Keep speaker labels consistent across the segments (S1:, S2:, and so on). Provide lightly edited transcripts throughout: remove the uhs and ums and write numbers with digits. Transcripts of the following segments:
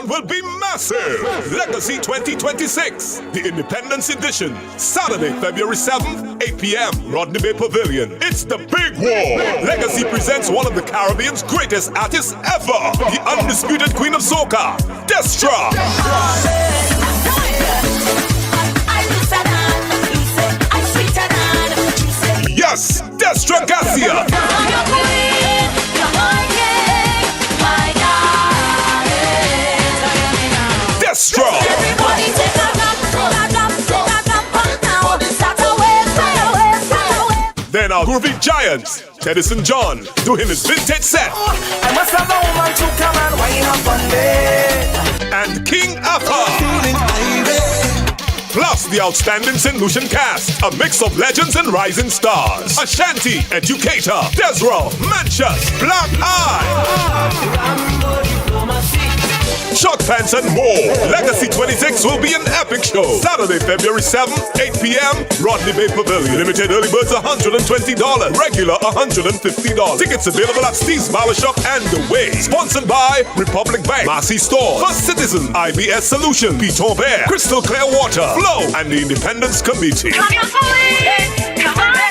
S1: on will be massive. Legacy 2026, the Independence Edition. Saturday, February 7th, 8 p.m., Rodney Bay Pavilion. It's the big war. Legacy presents one of the Caribbean's greatest artists ever. The undisputed queen of soca, Destra. Yes, Destra Garcia. Destra. Then our groovy giants, Teddyson John, doing his vintage set.
S2: I must have a woman to come and wine up on me.
S1: And King Alpha. Plus the outstanding St. Lucian cast, a mix of legends and rising stars. Ashanti, Educator, Desra, Manchas, Black Eye, Short Pants and more. Legacy 26 will be an epic show. Saturday, February 7th, 8 p.m., Rodney Bay Pavilion. Limited early birds $120, regular $150. Tickets available at Steve's Barbershop and The Way. Sponsored by Republic Bank, Massey Stores, First Citizen, IBS Solution, Piton Bear, Crystal Clear Water, Flow, and the Independence Committee.
S3: Come your police, come on again.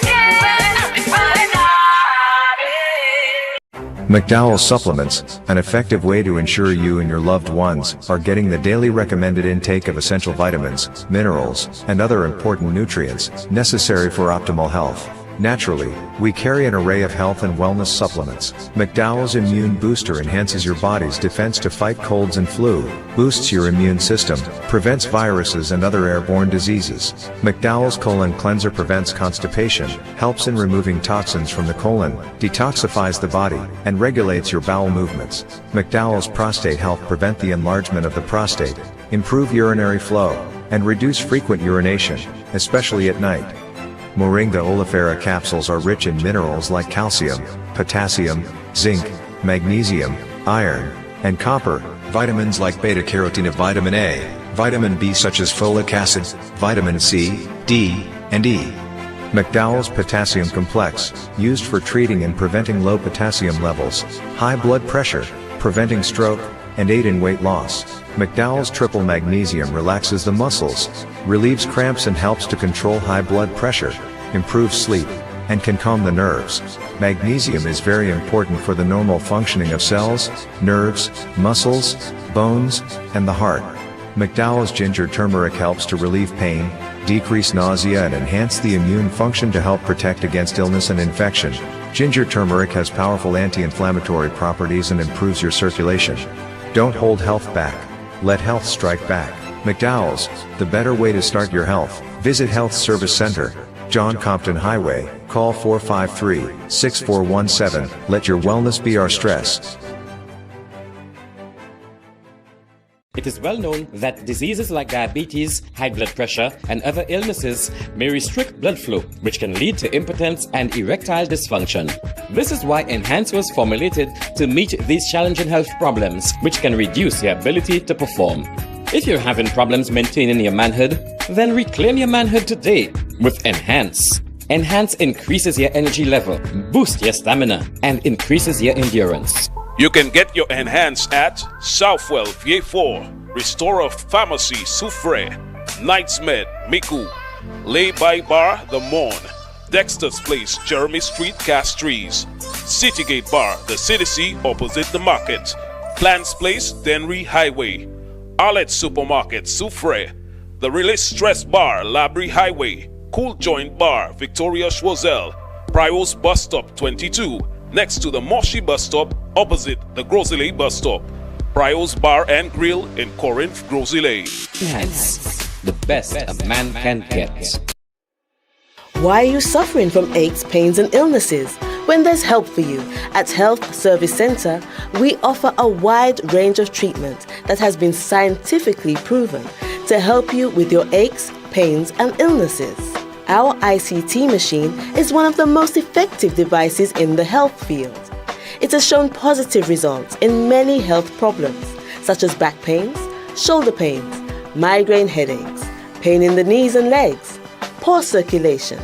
S4: McDowell's Supplements, an effective way to ensure you and your loved ones are getting the daily recommended intake of essential vitamins, minerals, and other important nutrients necessary for optimal health. Naturally, we carry an array of health and wellness supplements. McDowell's Immune Booster enhances your body's defense to fight colds and flu, boosts your immune system, prevents viruses and other airborne diseases. McDowell's Colon Cleanser prevents constipation, helps in removing toxins from the colon, detoxifies the body, and regulates your bowel movements. McDowell's Prostate Health prevent the enlargement of the prostate, improve urinary flow, and reduce frequent urination, especially at night. Moringa oleifera capsules are rich in minerals like calcium, potassium, zinc, magnesium, iron, and copper, vitamins like beta-carotene of vitamin A, vitamin B such as folic acid, vitamin C, D, and E. McDowell's Potassium Complex, used for treating and preventing low potassium levels, high blood pressure, preventing stroke, and aid in weight loss. McDowell's Triple Magnesium relaxes the muscles, relieves cramps and helps to control high blood pressure, improves sleep, and can calm the nerves. Magnesium is very important for the normal functioning of cells, nerves, muscles, bones, and the heart. McDowell's Ginger Turmeric helps to relieve pain, decrease nausea and enhance the immune function to help protect against illness and infection. Ginger turmeric has powerful anti-inflammatory properties and improves your circulation. Don't hold health back. Let health strike back. McDowell's, the better way to start your health. Visit Health Service Center, John Compton Highway, call 453-6417. Let your wellness be our stress.
S5: It is well known that diseases like diabetes, high blood pressure, and other illnesses may restrict blood flow, which can lead to impotence and erectile dysfunction. This is why Enhance was formulated to meet these challenging health problems, which can reduce your ability to perform. If you're having problems maintaining your manhood, then reclaim your manhood today with Enhance. Enhance increases your energy level, boosts your stamina, and increases your endurance.
S6: You can get your Enhance at Southwell VA4, Restorer Pharmacy Soufre, Knights Med Miku, Lay By Bar The Morn, Dexter's Place Jeremy Street Castries, Citygate Bar The City opposite the market, Plants Place Denry Highway, Arlette Supermarket Soufre, The Release Stress Bar Labrie Highway, Cool Joint Bar Victoria Schwazel, Prios Bus Stop 22, next to the Moshi Bus Stop opposite the Grosley Bus Stop. Prios Bar and Grill in Corinth, Grosley.
S5: Enhance, the best a man can get.
S7: Why are you suffering from aches, pains, and illnesses? When there's help for you. At Health Service Center, we offer a wide range of treatment that has been scientifically proven to help you with your aches, pains, and illnesses. Our ICT machine is one of the most effective devices in the health field. It has shown positive results in many health problems, such as back pains, shoulder pains, migraine headaches, pain in the knees and legs, poor circulation,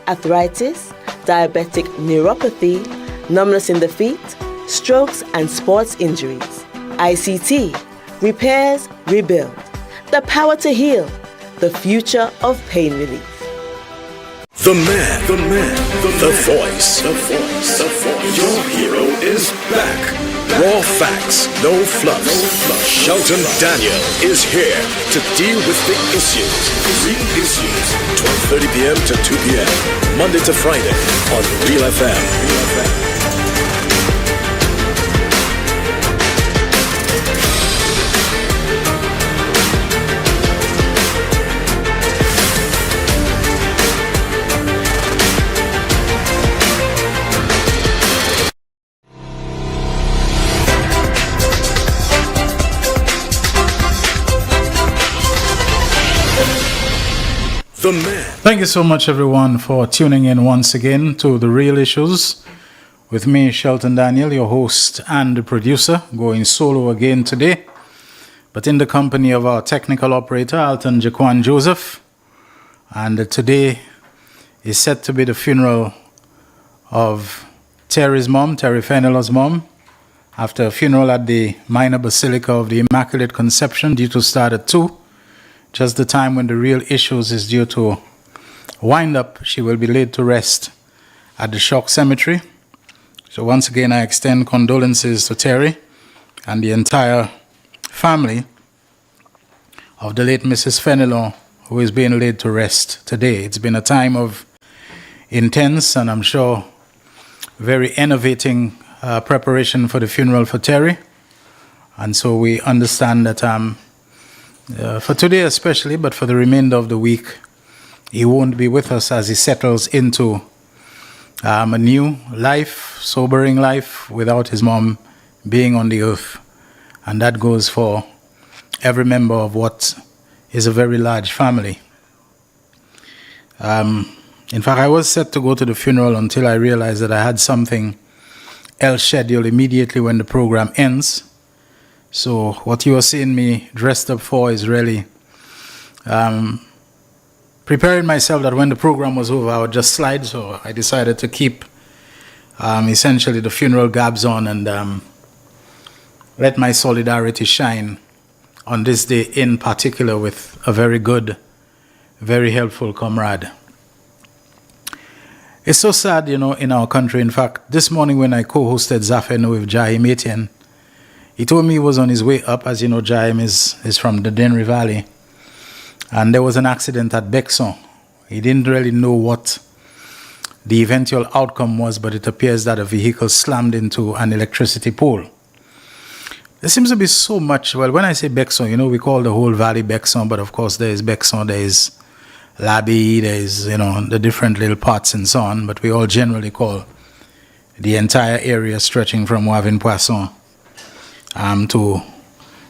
S7: arthritis, diabetic neuropathy, numbness in the feet, strokes and sports injuries. ICT, Repairs, rebuild. The power to heal. The future of pain relief.
S8: The man, the voice. Your hero is back. Raw facts, no fluffs. Shelton Daniel is here to deal with the issues. Real issues. 12:30 p.m. to 2 p.m. Monday to Friday on Real FM. The man.
S9: Thank you so much, everyone, for tuning in once again to The Real Issues with me, Shelton Daniel, your host and the producer, going solo again today, but in the company of our technical operator, Alton Jaquan Joseph. And today is set to be the funeral of Terry's mom, Terry Fenelon's mom, after a funeral at the Minor Basilica of the Immaculate Conception due to start at 2. Just the time when The Real Issues is due to wind up. She will be laid to rest at the Shock Cemetery. So once again, I extend condolences to Terry and the entire family of the late Mrs. Fenelon, who is being laid to rest today. It's been a time of intense and I'm sure very innovating preparation for the funeral for Terry. And so we understand that for today especially, but for the remainder of the week, he won't be with us as he settles into a new life, sobering life, without his mom being on the earth. And that goes for every member of what is a very large family. In fact, I was set to go to the funeral until I realized that I had something else scheduled immediately when the program ends. So what you are seeing me dressed up for is really preparing myself that when the program was over, I would just slide. So I decided to keep essentially the funeral gabs on and let my solidarity shine on this day in particular with a very good, very helpful comrade. It's so sad, in our country. In fact, this morning when I co-hosted Zafeno with Jahim Etienne, he told me he was on his way up. As you know, Jaim is from the Denry Valley. And there was an accident at Bexon. He didn't really know what the eventual outcome was, but it appears that a vehicle slammed into an electricity pole. There seems to be so much. Well, when I say Bexon, we call the whole valley Bexon, but of course there is Bexon, there is Labi, there is, the different little parts and so on, but we all generally call the entire area stretching from Wavin Poisson to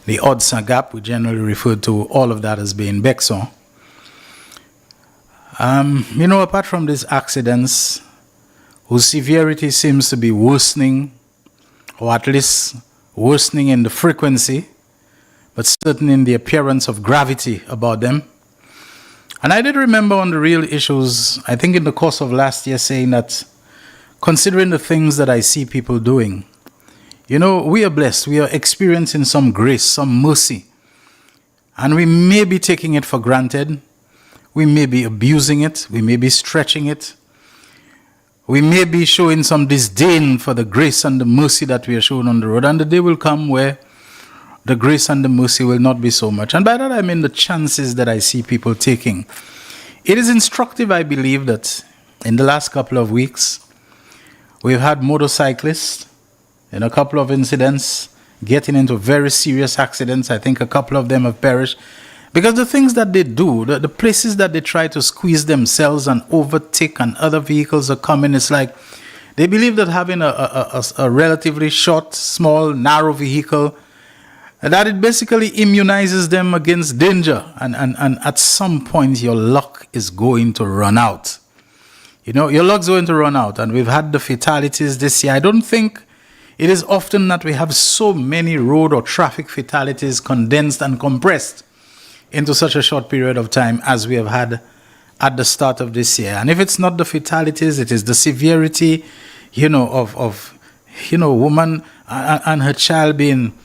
S9: the Odsa Gap. We generally refer to all of that as being Bexon. Apart from these accidents, whose severity seems to be worsening, or at least worsening in the frequency, but certainly in the appearance of gravity about them. And I did remember on The Real Issues, I think in the course of last year, saying that considering the things that I see people doing, we are blessed. We are experiencing some grace, some mercy. And we may be taking it for granted. We may be abusing it. We may be stretching it. We may be showing some disdain for the grace and the mercy that we are showing on the road. And the day will come where the grace and the mercy will not be so much. And by that I mean the chances that I see people taking. It is instructive, I believe, that in the last couple of weeks, we've had motorcyclists in a couple of incidents, getting into very serious accidents. I think a couple of them have perished. Because the things that they do, the places that they try to squeeze themselves and overtake and other vehicles are coming, it's like they believe that having a relatively short, small, narrow vehicle, that it basically immunizes them against danger. And at some point, your luck is going to run out. Your luck's going to run out. And we've had the fatalities this year. I don't think it is often that we have so many road or traffic fatalities condensed and compressed into such a short period of time as we have had at the start of this year. And if it's not the fatalities, it is the severity, of woman and her child being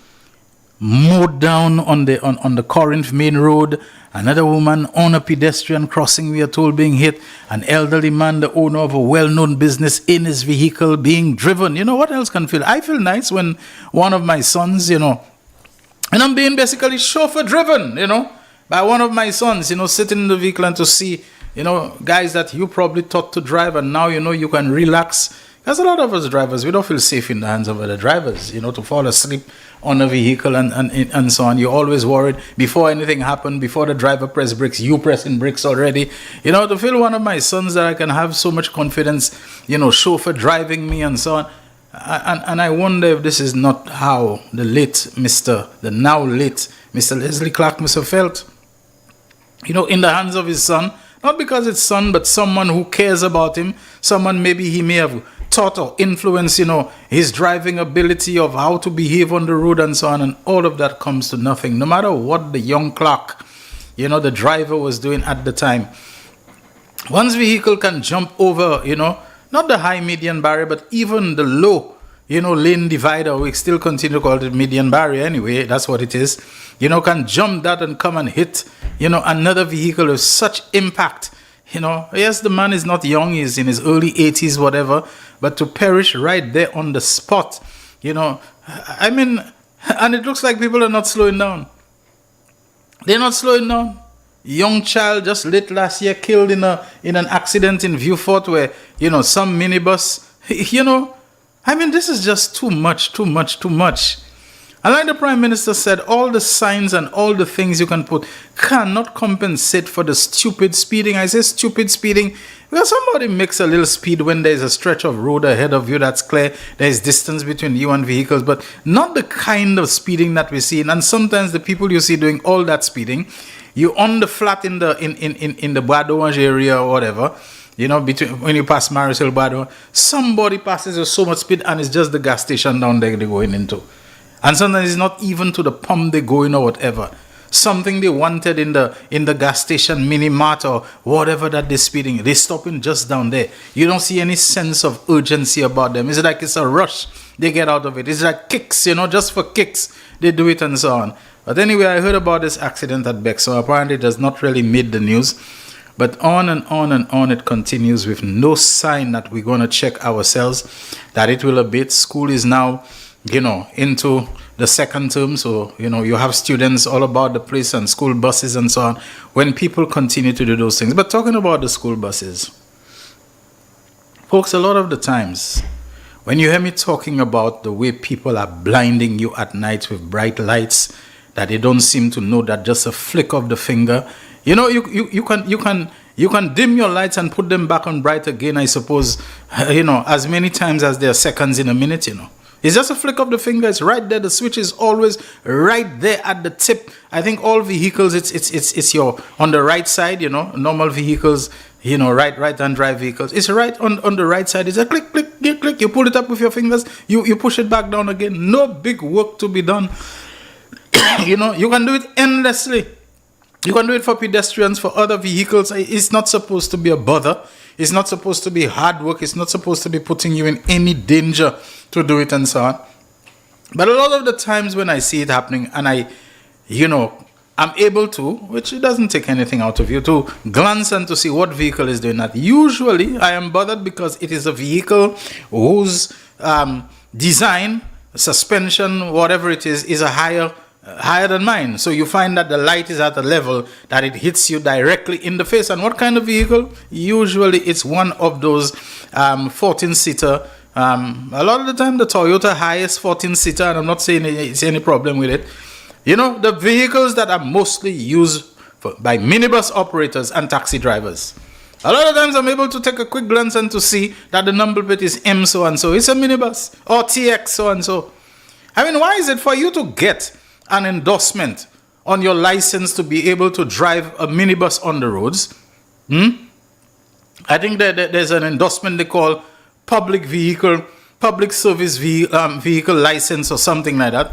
S9: mowed down on the Corinth main road. Another woman on a pedestrian crossing, we are told, being hit. An elderly man, the owner of a well-known business, in his vehicle being driven. You know, what else can feel? I feel nice when one of my sons, you know, and I'm being basically chauffeur-driven, you know, by one of my sons, you know, sitting in the vehicle and to see, you know, guys that you probably taught to drive and now, you know, you can relax. There's a lot of us drivers, we don't feel safe in the hands of other drivers, you know, to fall asleep on a vehicle and so on. You're always worried before anything happened, before the driver press brakes, you pressing brakes already. You know, to feel one of my sons that I can have so much confidence, you know, chauffeur driving me and so on. And I wonder if this is not how the now late Mr. Leslie Clark must have felt, you know, in the hands of his son. Not because it's son, but someone who cares about him. Someone maybe he may have taught or influenced, you know, his driving ability of how to behave on the road and so on. And all of that comes to nothing. No matter what the young Clark, you know, the driver was doing at the time. One's vehicle can jump over, you know, not the high median barrier, but even the low, you know, lane divider. We still continue to call it median barrier anyway. That's what it is. You know, can jump that and come and hit, you know, another vehicle with such impact. You know, yes, the man is not young. He's in his early 80s, whatever. But to perish right there on the spot, you know, I mean, and it looks like people are not slowing down. They're not slowing down. Young child just late last year killed in an accident in Vieux-Fort where, you know, some minibus, you know, I mean, this is just too much. And like the Prime Minister said, all the signs and all the things you can put cannot compensate for the stupid speeding. I say stupid speeding because somebody makes a little speed when there's a stretch of road ahead of you that's clear. There's distance between you and vehicles, but not the kind of speeding that we see. And sometimes the people you see doing all that speeding, you on the flat in the Bois area or whatever, you know, between when you pass Marisol Bois, somebody passes with so much speed and it's just the gas station down there they're going into. And sometimes it's not even to the pump they go in or whatever. Something they wanted in the gas station, mini mart or whatever that they're speeding. They're stopping just down there. You don't see any sense of urgency about them. It's like it's a rush they get out of it. It's like kicks, you know, just for kicks. They do it and so on. But anyway, I heard about this accident at Bexar. Apparently it does not really made the news. But on and on and on it continues with no sign that we're going to check ourselves, that it will abate. School is now, you know, into the second term. So, you know, you have students all about the place and school buses and so on. When people continue to do those things. But talking about the school buses, folks, a lot of the times, when you hear me talking about the way people are blinding you at night with bright lights, that they don't seem to know that just a flick of the finger, you know, you can dim your lights and put them back on bright again, I suppose, you know, as many times as there are seconds in a minute, you know. It's just a flick of the finger. It's right there. The switch is always right there at the tip. I think all vehicles, it's your on the right side, you know, normal vehicles, you know, right-hand drive vehicles. It's right on the right side. It's a click, click, click, click. You pull it up with your fingers. You push it back down again. No big work to be done. You know, you can do it endlessly. You can do it for pedestrians, for other vehicles. It's not supposed to be a bother. It's not supposed to be hard work. It's not supposed to be putting you in any danger to do it and so on. But a lot of the times when I see it happening and I'm able to, which it doesn't take anything out of you, to glance and to see what vehicle is doing that. Usually I am bothered because it is a vehicle whose design, suspension, whatever it is a higher than mine. So you find that the light is at a level that it hits you directly in the face. And what kind of vehicle? Usually it's one of those 14-seater. A lot of the time the Toyota highest 14-seater, and I'm not saying it's any problem with it. You know, the vehicles that are mostly used by minibus operators and taxi drivers. A lot of times I'm able to take a quick glance and to see that the number plate is M so and so. It's a minibus, or TX so and so. I mean, why is it for you to get an endorsement on your license to be able to drive a minibus on the roads? I think that there's an endorsement they call public service vehicle license or something like that.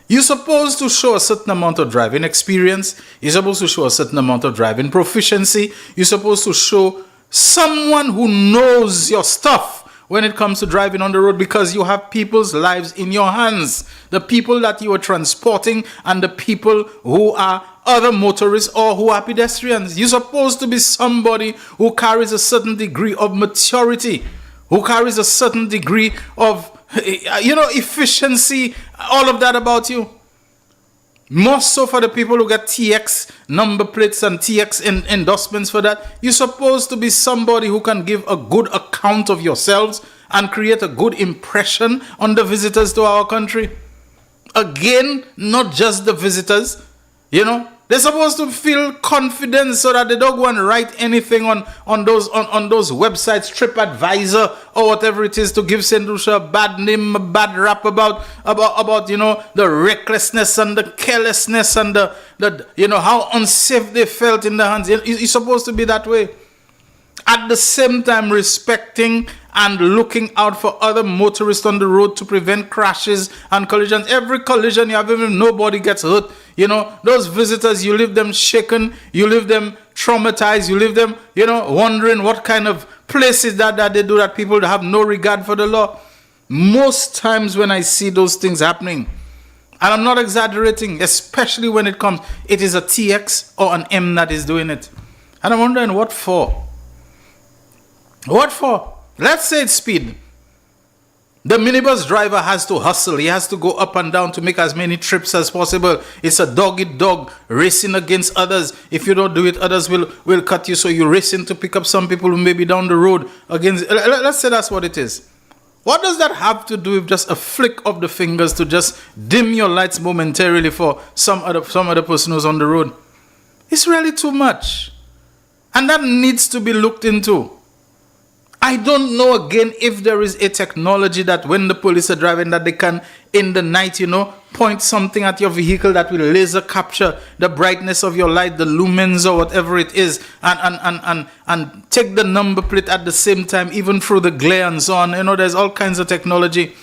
S9: You're supposed to show a certain amount of driving experience. You're supposed to show a certain amount of driving proficiency. You're supposed to show someone who knows your stuff when it comes to driving on the road, because you have people's lives in your hands. The people that you are transporting and the people who are other motorists or who are pedestrians. You're supposed to be somebody who carries a certain degree of maturity, who carries a certain degree of, efficiency, all of that about you. More so for the people who get TX number plates and TX endorsements for that. You're supposed to be somebody who can give a good account of yourselves and create a good impression on the visitors to our country. Again, not just the visitors, They're supposed to feel confident so that they don't go and write anything on those websites, TripAdvisor or whatever it is, to give St. Lucia a bad name, a bad rap about the recklessness and the carelessness and the how unsafe they felt in the hands. It's supposed to be that way. At the same time, respecting and looking out for other motorists on the road to prevent crashes and collisions. Every collision you have, even nobody gets hurt. Those visitors, you leave them shaken, you leave them traumatized, you leave them, wondering what kind of places that they do, that people have no regard for the law. Most times when I see those things happening, and I'm not exaggerating, especially when it is a TX or an M that is doing it. And I'm wondering, what for? What for? Let's say it's speed. The minibus driver has to hustle. He has to go up and down to make as many trips as possible. It's a dog-eat-dog racing against others. If you don't do it, others will cut you. So you're racing to pick up some people who may be down the road against. Let's say that's what it is. What does that have to do with just a flick of the fingers to just dim your lights momentarily for some other person who's on the road? It's really too much. And that needs to be looked into. I don't know again if there is a technology that when the police are driving, that they can in the night, point something at your vehicle that will laser capture the brightness of your light, the lumens or whatever it is, and take the number plate at the same time, even through the glare and so on. There's all kinds of technology.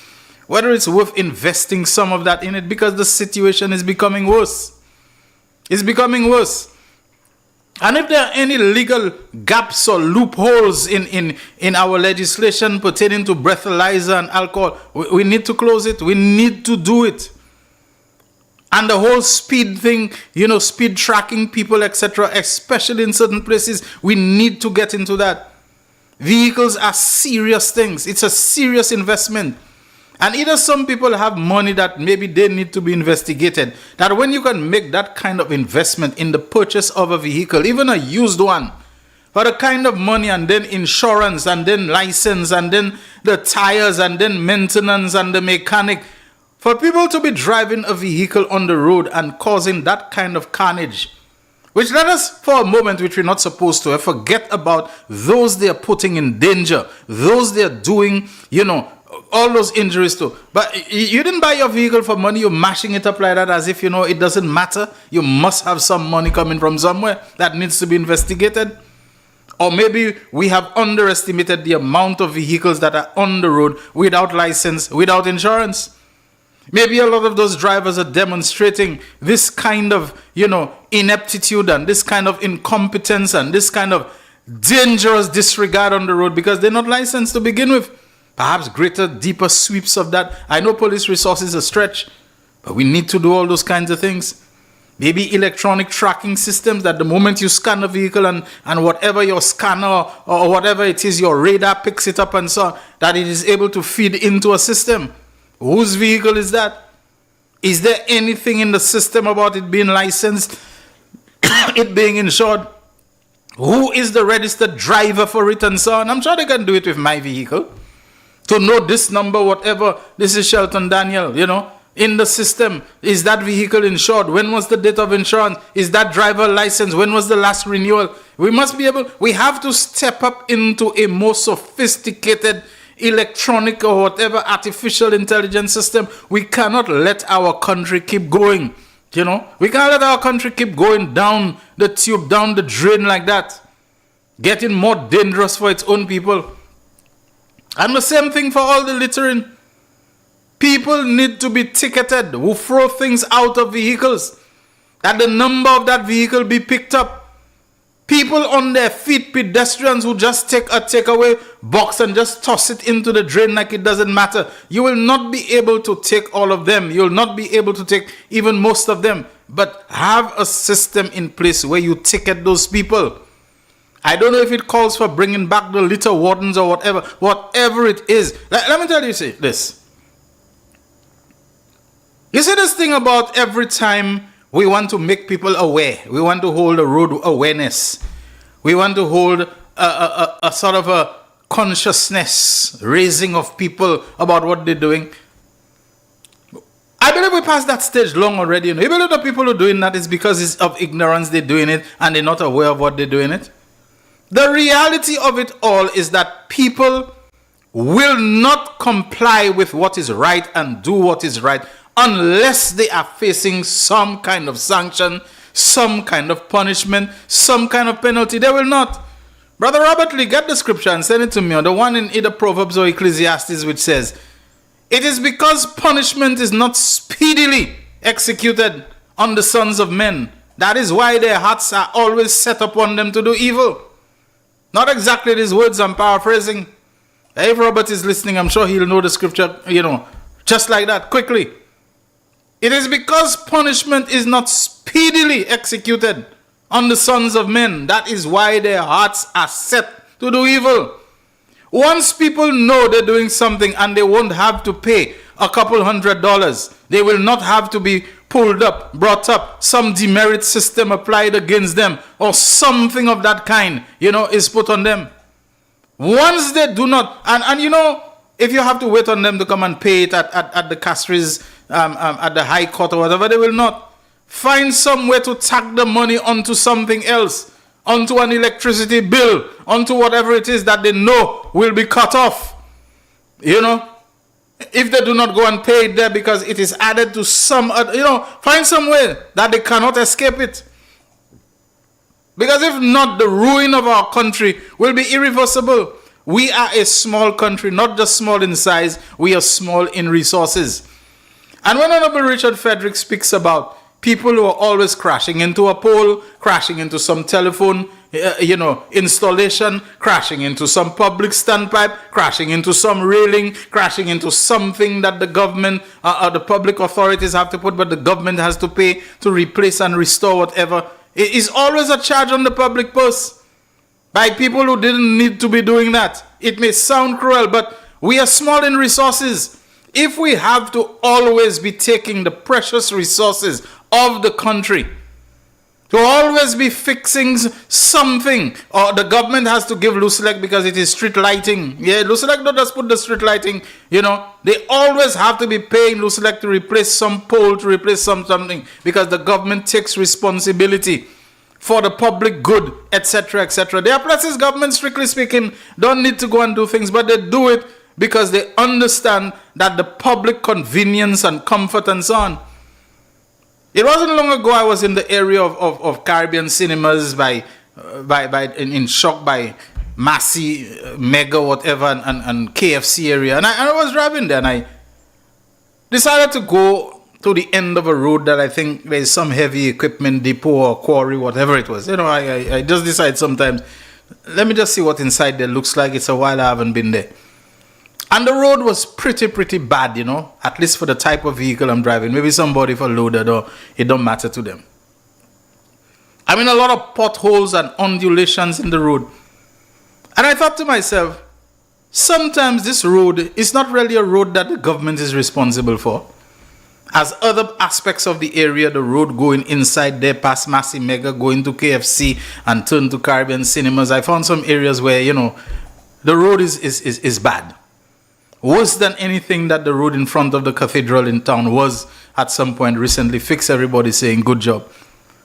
S9: Whether it's worth investing some of that in it, because the situation is becoming worse. It's becoming worse. And if there are any legal gaps or loopholes in our legislation pertaining to breathalyzer and alcohol, we need to close it. We need to do it. And the whole speed thing, speed tracking people, etc., especially in certain places, we need to get into that. Vehicles are serious things. It's a serious investment. And either some people have money that maybe they need to be investigated, that when you can make that kind of investment in the purchase of a vehicle, even a used one, for the kind of money, and then insurance, and then license, and then the tires, and then maintenance, and the mechanic, for people to be driving a vehicle on the road and causing that kind of carnage, which let us for a moment, which we're not supposed to, forget about those they are putting in danger, those they are doing, all those injuries too. But you didn't buy your vehicle for money. You're mashing it up like that as if, it doesn't matter. You must have some money coming from somewhere that needs to be investigated. Or maybe we have underestimated the amount of vehicles that are on the road without license, without insurance. Maybe a lot of those drivers are demonstrating this kind of, ineptitude and this kind of incompetence and this kind of dangerous disregard on the road because they're not licensed to begin with. Perhaps greater, deeper sweeps of that. I know police resources are stretched, but we need to do all those kinds of things. Maybe electronic tracking systems that the moment you scan a vehicle and whatever your scanner or whatever it is, your radar picks it up and so on, that it is able to feed into a system. Whose vehicle is that? Is there anything in the system about it being licensed, it being insured? Who is the registered driver for it and so on? I'm sure they can do it with my vehicle. To know this number, whatever, this is Shelton Daniel, in the system. Is that vehicle insured? When was the date of insurance? Is that driver licensed? When was the last renewal? We have to step up into a more sophisticated electronic or whatever artificial intelligence system. We cannot let our country keep going. We can't let our country keep going down the tube, down the drain like that. Getting more dangerous for its own people. And the same thing for all the littering. People need to be ticketed who throw things out of vehicles. That the number of that vehicle be picked up. People on their feet, pedestrians who just take a takeaway box and just toss it into the drain like it doesn't matter. You will not be able to take all of them. You will not be able to take even most of them. But have a system in place where you ticket those people. I don't know if it calls for bringing back the litter wardens or whatever it is. Let me tell you this. You see this thing about every time we want to make people aware. We want to hold a road awareness. We want to hold a sort of a consciousness raising of people about what they're doing. I believe we passed that stage long already. You believe the people who are doing that is because it's of ignorance they're doing it and they're not aware of what they're doing it. The reality of it all is that people will not comply with what is right and do what is right unless they are facing some kind of sanction, some kind of punishment, some kind of penalty. They will not. Brother Robert Lee, get the scripture and send it to me, or the one in either Proverbs or Ecclesiastes which says, it is because punishment is not speedily executed on the sons of men. That is why their hearts are always set upon them to do evil. Not exactly these words, I'm paraphrasing. If Robert is listening, I'm sure he'll know the scripture, just like that, quickly. It is because punishment is not speedily executed on the sons of men. That is why their hearts are set to do evil. Once people know they're doing something and they won't have to pay a couple $100, they will not have to be pulled up, brought up, some demerit system applied against them, or something of that kind, is put on them. Once they do not, and if you have to wait on them to come and pay it at the castries, at the high court or whatever, they will not. Find some way to tack the money onto something else, onto an electricity bill, onto whatever it is that they know will be cut off. If they do not go and pay it there because it is added to some, find some way that they cannot escape it. Because if not, the ruin of our country will be irreversible. We are a small country, not just small in size, we are small in resources. And when Honorable Richard Frederick speaks about people who are always crashing into a pole, crashing into some telephone, installation, crashing into some public standpipe, crashing into some railing, crashing into something that the government or the public authorities have to put, but the government has to pay to replace and restore whatever. It is always a charge on the public purse by people who didn't need to be doing that. It may sound cruel, but we are small in resources. If we have to always be taking the precious resources of the country, to always be fixing something, or the government has to give Lucelec because it is street lighting. Yeah, Lucelec don't just put the street lighting, they always have to be paying Lucelec to replace some pole, to replace something, because the government takes responsibility for the public good, etc., etc. There are places government, strictly speaking, don't need to go and do things, but they do it because they understand that the public convenience and comfort and so on. It wasn't long ago I was in the area of Caribbean cinemas in shock by Massey, Mega, whatever, and KFC area. And I was driving there and I decided to go to the end of a road that I think there's some heavy equipment depot or quarry, whatever it was. I just decide sometimes, let me just see what inside there looks like. It's a while I haven't been there. And the road was pretty bad, at least for the type of vehicle I'm driving. Maybe somebody for loaded, or it don't matter to them. I mean, a lot of potholes and undulations in the road. And I thought to myself, sometimes this road is not really a road that the government is responsible for. As other aspects of the area, the road going inside there, past Massey Mega, going to KFC and turn to Caribbean cinemas, I found some areas where, the road is bad. Worse than anything that the road in front of the cathedral in town was at some point recently. Fix, everybody saying good job.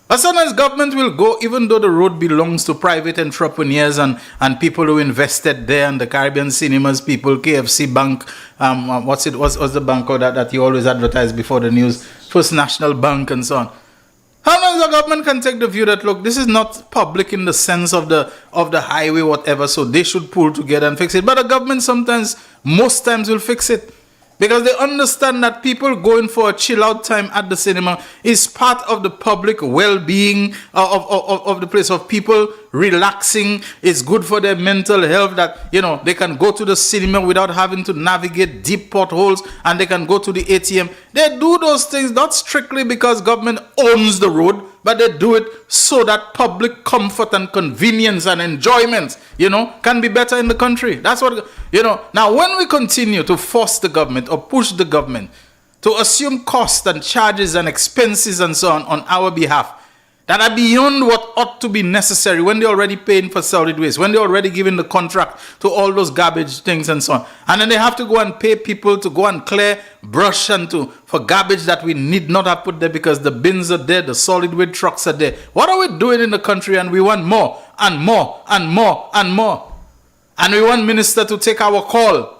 S9: But sometimes government will go, even though the road belongs to private entrepreneurs and people who invested there, and the Caribbean cinemas people, KFC Bank, what's the bank that you always advertise before the news, First National Bank and so on. How long the government can take the view that, look, this is not public in the sense of the highway, whatever, so they should pull together and fix it. But the government most times will fix it. Because they understand that people going for a chill out time at the cinema is part of the public well-being of the place, of people relaxing. It's good for their mental health that, they can go to the cinema without having to navigate deep potholes, and they can go to the ATM. They do those things not strictly because government owns the road, but they do it so that public comfort and convenience and enjoyment, can be better in the country. That's what, Now, when we continue to force the government or push the government to assume costs and charges and expenses and so on our behalf that are beyond what ought to be necessary when they're already paying for solid waste, when they're already giving the contract to all those garbage things and so on. And then they have to go and pay people to go and clear brush and for garbage that we need not have put there because the bins are there, the solid waste trucks are there. What are we doing in the country? And we want more and more and more and more. And we want minister to take our call,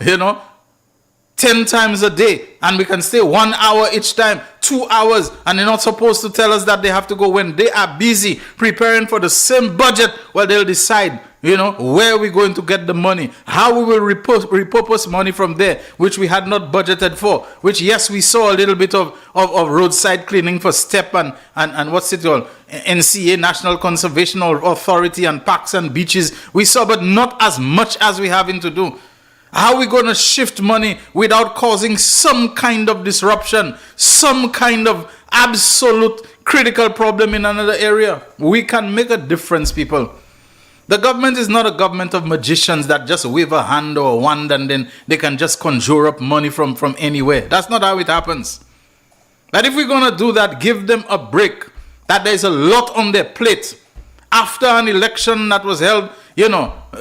S9: 10 times a day, and we can stay 1 hour each time, 2 hours, and they're not supposed to tell us that they have to go when they are busy preparing for the same budget. Well, they'll decide, where we're going to get the money, how we will repurpose money from there, which we had not budgeted for, which, yes, we saw a little bit of roadside cleaning for STEP and what's it called, NCA, National Conservation Authority, and parks and beaches. We saw, but not as much as we having to do. How are we going to shift money without causing some kind of disruption, some kind of absolute critical problem in another area? We can make a difference, people. The government is not a government of magicians that just wave a hand or a wand and then they can just conjure up money from anywhere. That's not how it happens. That if we're going to do that, give them a break. That there's a lot on their plate. After an election that was held,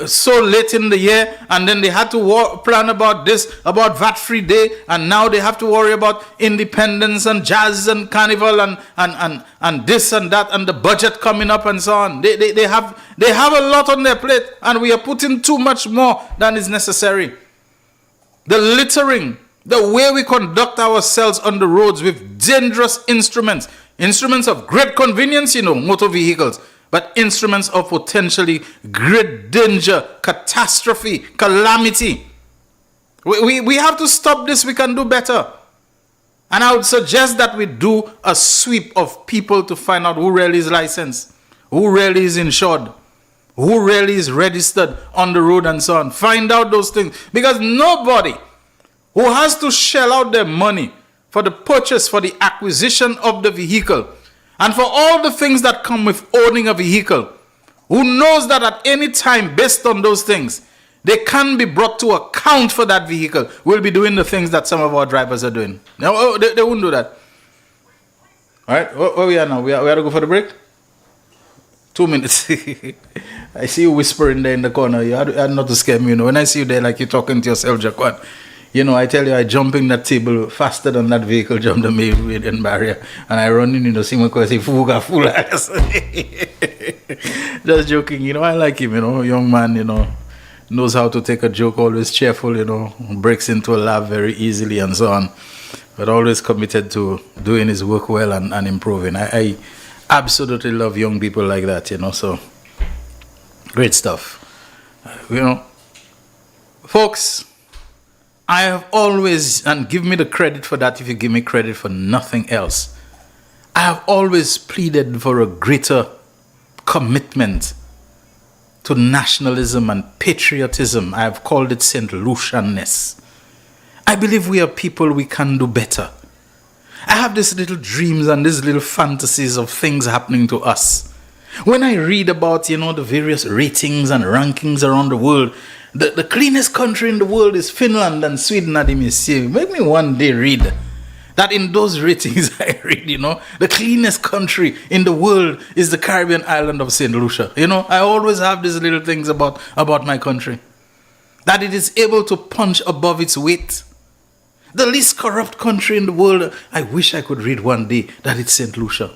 S9: so late in the year, and then they had to plan about this, about VAT-free day, and now they have to worry about independence and jazz and carnival and this and that, and the budget coming up and so on. They have a lot on their plate, and we are putting too much more than is necessary. The littering, the way we conduct ourselves on the roads with dangerous instruments of great convenience, motor vehicles, but instruments of potentially great danger, catastrophe, calamity. We have to stop this. We can do better. And I would suggest that we do a sweep of people to find out who really is licensed, who really is insured, who really is registered on the road and so on. Find out those things. Because nobody who has to shell out their money for the purchase, for the acquisition of the vehicle, and for all the things that come with owning a vehicle, who knows that at any time, based on those things, they can be brought to account for that vehicle, will be doing the things that some of our drivers are doing. No, they wouldn't do that. All right, where we are now? We are to go for the break? 2 minutes. I see you whispering there in the corner. You had not to scare me, When I see you there like you're talking to yourself, Jaquan. I tell you, I jump in that table faster than that vehicle jumped the main barrier. And I run in, see my car, say, fuga, full ass. Just joking, I like him, young man, knows how to take a joke, always cheerful, breaks into a laugh very easily and so on. But always committed to doing his work well and improving. I absolutely love young people like that, so great stuff. Folks, I have always, and give me the credit for that if you give me credit for nothing else, I have always pleaded for a greater commitment to nationalism and patriotism. I have called it St. Lucianness. I believe we are people, we can do better. I have these little dreams and these little fantasies of things happening to us. When I read about, the various ratings and rankings around the world, the cleanest country in the world is Finland and Sweden. Make me one day read that in those ratings I read, the cleanest country in the world is the Caribbean island of St. Lucia. I always have these little things about my country. That it is able to punch above its weight. The least corrupt country in the world, I wish I could read one day that it's St. Lucia.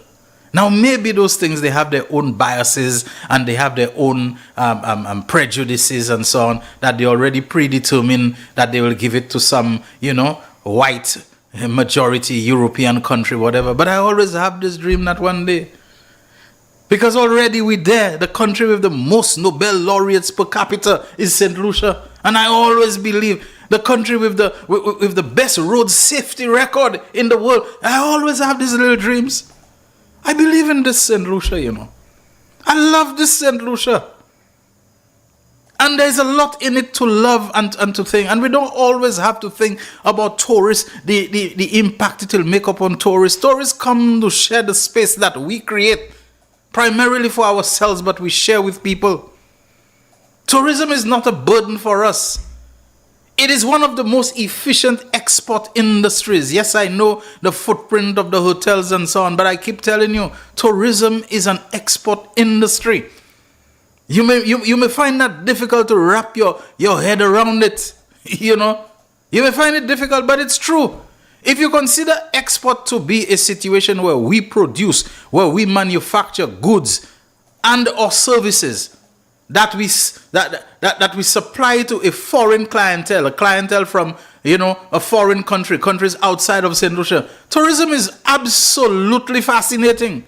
S9: Now, maybe those things, they have their own biases and they have their own prejudices and so on, that they already predetermine that they will give it to some, white majority European country, whatever. But I always have this dream that one day, because already we're there, the country with the most Nobel laureates per capita is St. Lucia. And I always believe the country with the best road safety record in the world. I always have these little dreams. I believe in this St. Lucia, you know. I love this St. Lucia. And there's a lot in it to love and to think. And we don't always have to think about tourists, the impact it will make upon tourists. Tourists come to share the space that we create, primarily for ourselves, but we share with people. Tourism is not a burden for us. It is one of the most efficient export industries. Yes, I know the footprint of the hotels and so on, but I keep telling you, tourism is an export industry. You may find that difficult to wrap your head around it, you know. You may find it difficult, but it's true. If you consider export to be a situation where we produce, where we manufacture goods and or services that we supply to a foreign clientele, a clientele from, you know, a foreign country, countries outside of St. Lucia, tourism is absolutely fascinating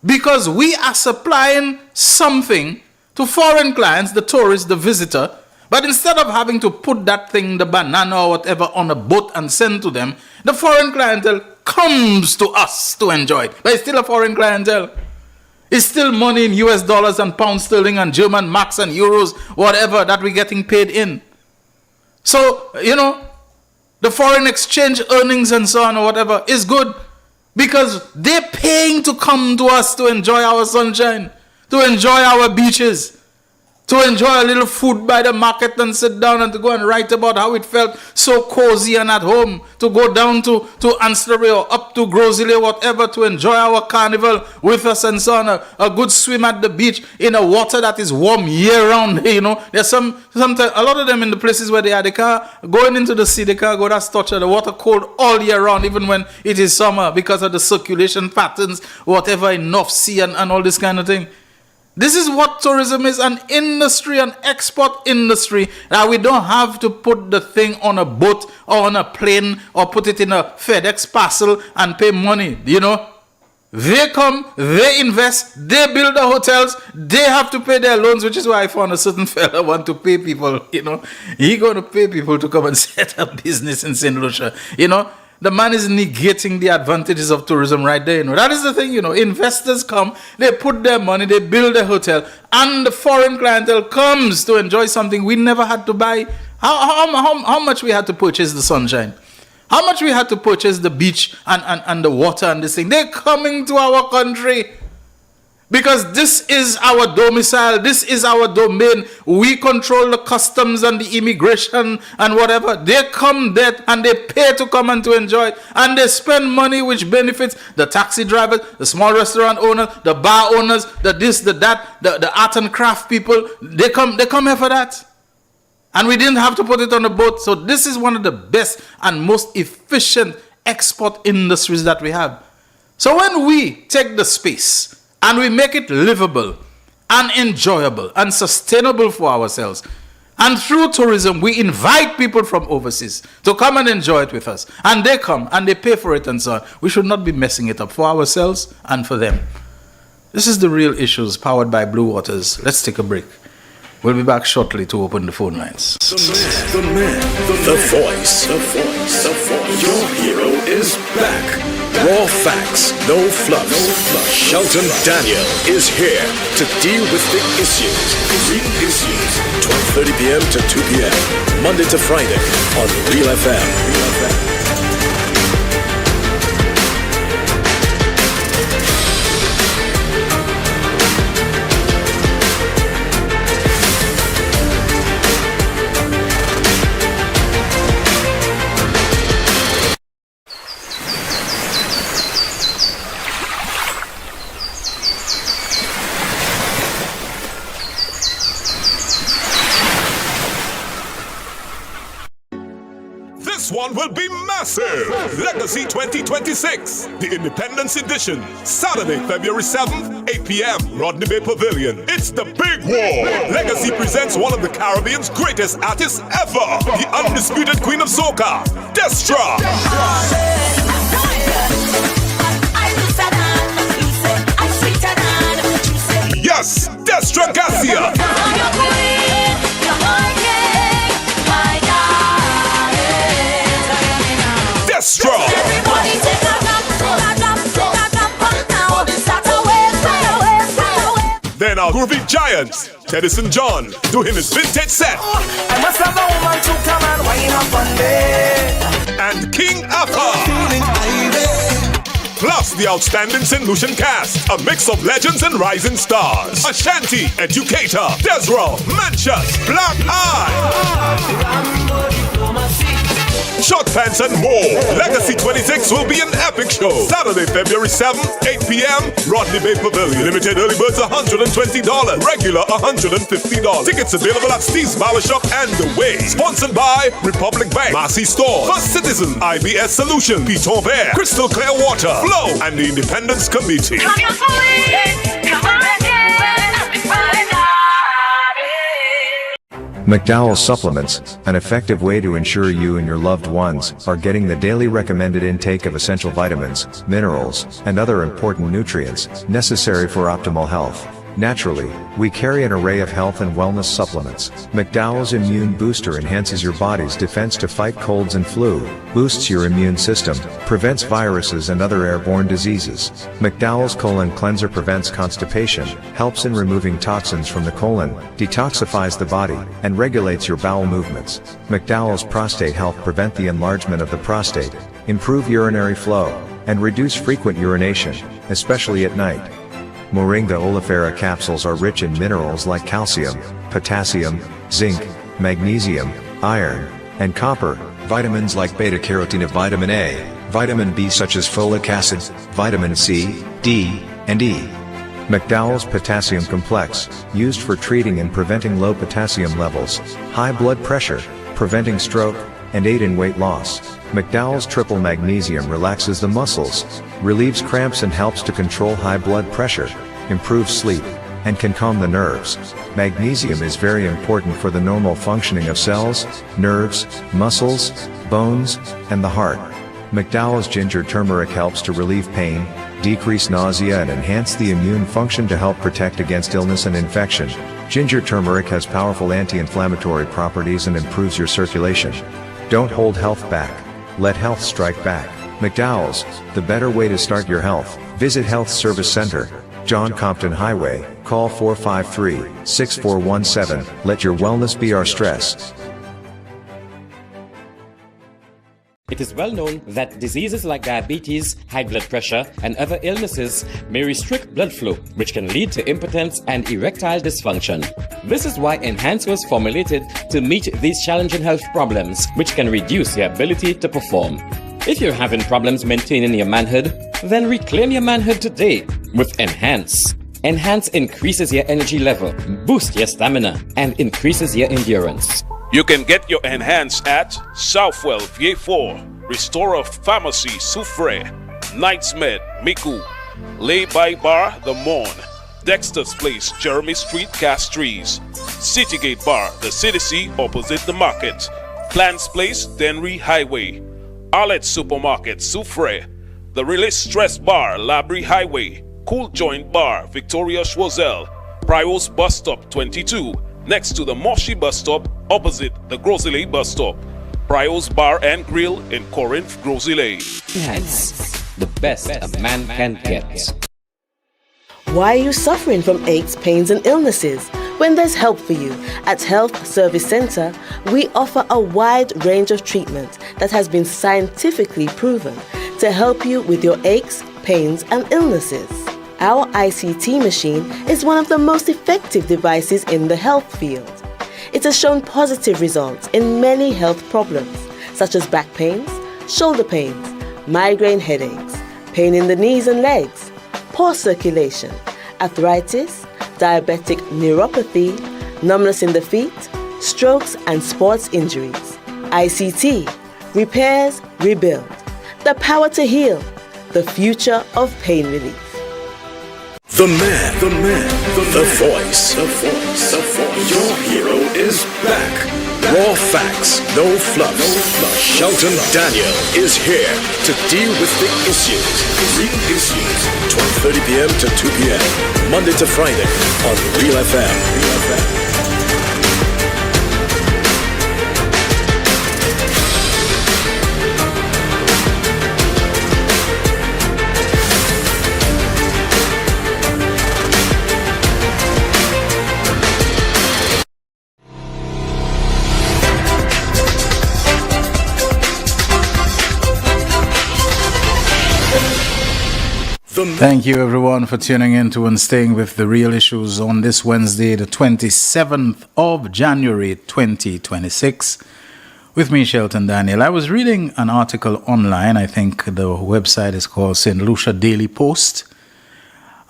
S9: because we are supplying something to foreign clients, the tourist, the visitor, but instead of having to put that thing, the banana or whatever, on a boat and send to them, the foreign clientele comes to us to enjoy it. But it's still a foreign clientele. It's still money in US dollars and pound sterling and German marks and euros, whatever, that we're getting paid in. So, you know, the foreign exchange earnings and so on or whatever is good because they're paying to come to us to enjoy our sunshine, to enjoy our beaches, to enjoy a little food by the market and sit down and to go and write about how it felt so cozy and at home, to go down to Anstlebury or up to Grosley or whatever to enjoy our carnival with us and so on, a good swim at the beach in a water that is warm year round, you know. There's sometimes a lot of them in the places where they are, they can't, going into the sea, they can't go that structure, the water cold all year round, even when it is summer because of the circulation patterns, whatever in North Sea and all this kind of thing. This is what tourism is, an industry, an export industry. Now we don't have to put the thing on a boat or on a plane or put it in a FedEx parcel and pay money, you know. They come, they invest, they build the hotels, they have to pay their loans, which is why I found a certain fella want to pay people, you know. He going to pay people to come and set up business in St. Lucia, you know. The man is negating the advantages of tourism right there, you know. That is the thing, you know. Investors come, they put their money, they build a hotel, and the foreign clientele comes to enjoy something we never had to buy. How much we had to purchase the sunshine? How much we had to purchase the beach and the water and this thing? They're coming to our country because this is our domicile, this is our domain. We control the customs and the immigration and whatever. They come there and they pay to come and to enjoy it. And they spend money which benefits the taxi drivers, the small restaurant owners, the bar owners, the this, the that, the art and craft people. They come here for that. And we didn't have to put it on a boat. So this is one of the best and most efficient export industries that we have. So when we take the space and we make it livable and enjoyable and sustainable for ourselves, and through tourism, we invite people from overseas to come and enjoy it with us. And they come and they pay for it and so on. We should not be messing it up for ourselves and for them. This is The Real Issues, powered by Blue Waters. Let's take a break. We'll be back shortly to open the phone lines.
S8: The man, the voice. Your hero is back. Raw facts, no fluff. Shelton Daniel is here to deal with the issues. Real issues. 12:30 p.m. to 2 p.m. Monday to Friday on Real FM.
S1: This one will be massive! Legacy 2026, the Independence Edition, Saturday, February 7th, 8 p.m., Rodney Bay Pavilion. It's the big war! Legacy presents one of the Caribbean's greatest artists ever, the undisputed queen of soca, Destra. Yes, Destra Garcia. now, Groovy Giants, Teddyson John, doing his vintage set.
S2: I must have a woman to come and wine up on me.
S1: And King Alpha. Plus the outstanding St. Lucian cast, a mix of legends and rising stars. Ashanti, Educator, Desro, Manchus, Black Eye. Short Pants and more. Legacy 26 will be an epic show. Saturday, February 7th, 8 p.m. Rodney Bay Pavilion. Limited early birds $120. Regular $150. Tickets available at Steve's Barber Shop and The Way. Sponsored by Republic Bank, Massey Stores, First Citizen, IBS Solutions, Piton Bear, Crystal Clear Water, Flow, and the Independence Committee.
S3: Come your police, come on again, everybody.
S4: McDowell's Supplements, an effective way to ensure you and your loved ones are getting the daily recommended intake of essential vitamins, minerals, and other important nutrients necessary for optimal health. Naturally, we carry an array of health and wellness supplements. McDowell's Immune Booster enhances your body's defense to fight colds and flu, boosts your immune system, prevents viruses and other airborne diseases. McDowell's Colon Cleanser prevents constipation, helps in removing toxins from the colon, detoxifies the body, and regulates your bowel movements. McDowell's Prostate Health prevent the enlargement of the prostate, improve urinary flow, and reduce frequent urination, especially at night. Moringa oleifera capsules are rich in minerals like calcium, potassium, zinc, magnesium, iron, and copper, vitamins like beta-carotene of vitamin A, vitamin B such as folic acid, vitamin C, D, and E. McDowell's Potassium Complex, used for treating and preventing low potassium levels, high blood pressure, preventing stroke, and aid in weight loss. McDowell's Triple Magnesium relaxes the muscles, relieves cramps and helps to control high blood pressure, improves sleep, and can calm the nerves. Magnesium is very important for the normal functioning of cells, nerves, muscles, bones, and the heart. McDowell's Ginger Turmeric helps to relieve pain, decrease nausea and enhance the immune function to help protect against illness and infection. Ginger turmeric has powerful anti-inflammatory properties and improves your circulation. Don't hold health back. Let health strike back. McDowell's, the better way to start your health. Visit Health Service Center, John Compton Highway, call 453-6417. Let your wellness be our stress.
S5: It is well known that diseases like diabetes, high blood pressure, and other illnesses may restrict blood flow, which can lead to impotence and erectile dysfunction. This is why Enhance was formulated to meet these challenging health problems, which can reduce your ability to perform. If you're having problems maintaining your manhood, then reclaim your manhood today with Enhance. Enhance increases your energy level, boosts your stamina, and increases your endurance.
S6: You can get your Enhance at Southwell VA4, Restorer Pharmacy Soufre, Knights Med Miku, Lay by Bar The Morn, Dexter's Place Jeremy Street Castries, Citygate Bar The City opposite the market, Clans Place Denry Highway, Arlette Supermarket Soufre, The Release Stress Bar Labrie Highway, Cool Joint Bar Victoria Schwazel, Prios Bus Stop 22, next to the Moshi Bus Stop opposite the Grosile Bus Stop. Prios Bar and Grill in Corinth, Grosile.
S5: Enhance, the best a man can get.
S7: Why are you suffering from aches, pains, and illnesses? When there's help for you. At Health Service Center, we offer a wide range of treatment that has been scientifically proven to help you with your aches, pains, and illnesses. Our ICT machine is one of the most effective devices in the health field. It has shown positive results in many health problems, such as back pains, shoulder pains, migraine headaches, pain in the knees and legs, poor circulation, arthritis, diabetic neuropathy, numbness in the feet, strokes and sports injuries. ICT, repairs, rebuild, the power to heal, the future of pain relief.
S8: The voice. Your hero is back. Raw facts, no fluffs. Shelton Daniel is here to deal with the issues. Real issues. 12:30 p.m. to 2 p.m. Monday to Friday on Real FM.
S9: Thank you, everyone, for tuning in to and staying with The Real Issues on this Wednesday, the 27th of January, 2026. With me, Shelton Daniel. I was reading an article online. I think the website is called St. Lucia Daily Post.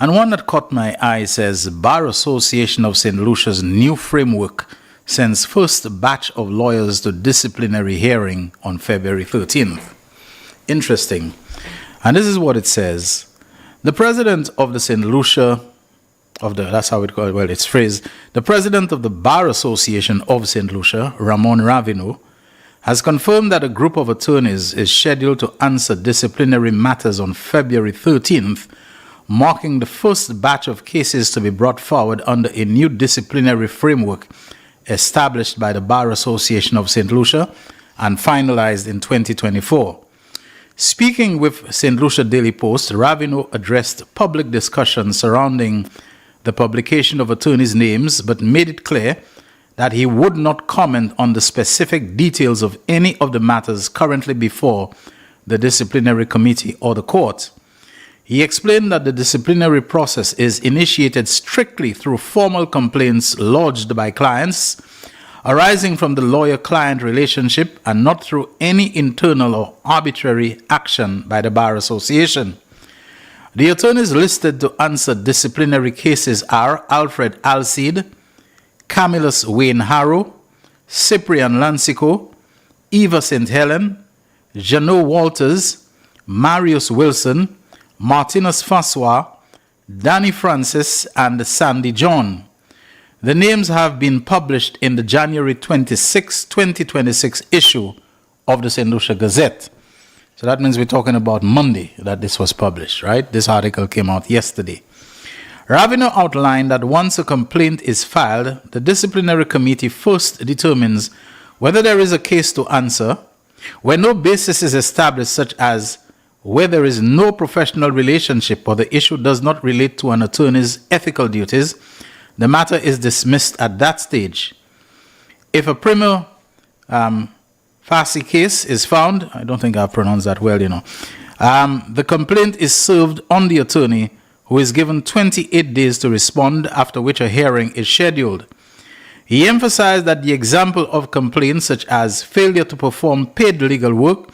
S9: And one that caught my eye says, Bar Association of St. Lucia's new framework sends first batch of lawyers to disciplinary hearing on February 13th. Interesting. And this is what it says. The president of the St. Lucia, that's how it's phrased, the president of the Bar Association of St. Lucia, Ramon Ravino, has confirmed that a group of attorneys is scheduled to answer disciplinary matters on February 13th, marking the first batch of cases to be brought forward under a new disciplinary framework established by the Bar Association of St. Lucia and finalized in 2024. Speaking with St. Lucia Daily Post, Ravino addressed public discussion surrounding the publication of attorneys' names, but made it clear that he would not comment on the specific details of any of the matters currently before the disciplinary committee or the court. He explained that the disciplinary process is initiated strictly through formal complaints lodged by clients arising from the lawyer-client relationship and not through any internal or arbitrary action by the Bar Association. The attorneys listed to answer disciplinary cases are Alfred Alcide, Camillus Wayne Harrow, Cyprian Lancico, Eva St. Helen, Janot Walters, Marius Wilson, Martinus Fassois, Danny Francis, and Sandy John. The names have been published in the January 26, 2026 issue of the St. Lucia Gazette. So that means we're talking about Monday that this was published, right? This article came out yesterday. Ravino outlined that once a complaint is filed, the disciplinary committee first determines whether there is a case to answer, where no basis is established, such as where there is no professional relationship or the issue does not relate to an attorney's ethical duties. The matter is dismissed at that stage. If a prima facie case is found, I don't think I've pronounced that well, the complaint is served on the attorney, who is given 28 days to respond, after which a hearing is scheduled. He emphasized that the example of complaints such as failure to perform paid legal work,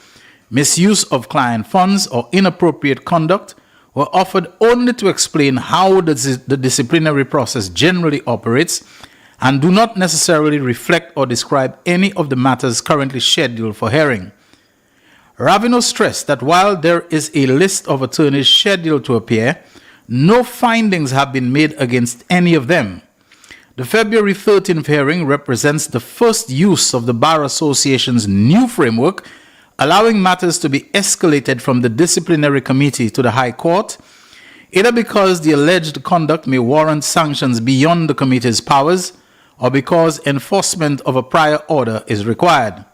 S9: misuse of client funds, or inappropriate conduct were offered only to explain how the disciplinary process generally operates and do not necessarily reflect or describe any of the matters currently scheduled for hearing. Ravino stressed that while there is a list of attorneys scheduled to appear, no findings have been made against any of them. The February 13th hearing represents the first use of the Bar Association's new framework, allowing matters to be escalated from the disciplinary committee to the High Court, either because the alleged conduct may warrant sanctions beyond the committee's powers or because enforcement of a prior order is required.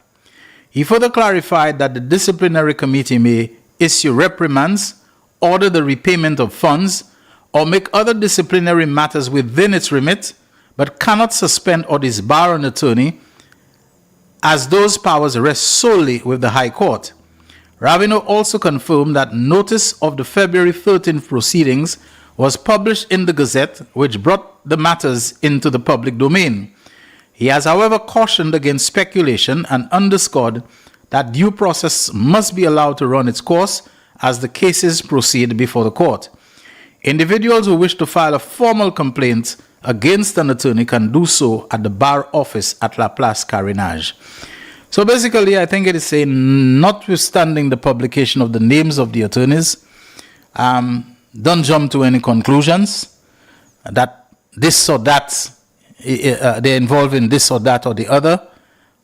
S9: He further clarified that the disciplinary committee may issue reprimands, order the repayment of funds, or make other disciplinary matters within its remit, but cannot suspend or disbar an attorney, as those powers rest solely with the High Court. Ravino also confirmed that notice of the February 13th proceedings was published in the Gazette, which brought the matters into the public domain. He has, however, cautioned against speculation and underscored that due process must be allowed to run its course as the cases proceed before the court. Individuals who wish to file a formal complaint against an attorney can do so at the bar office at La Place Carinage. So basically, I think it is saying, notwithstanding the publication of the names of the attorneys, don't jump to any conclusions that this or that, they're involved in this or that or the other,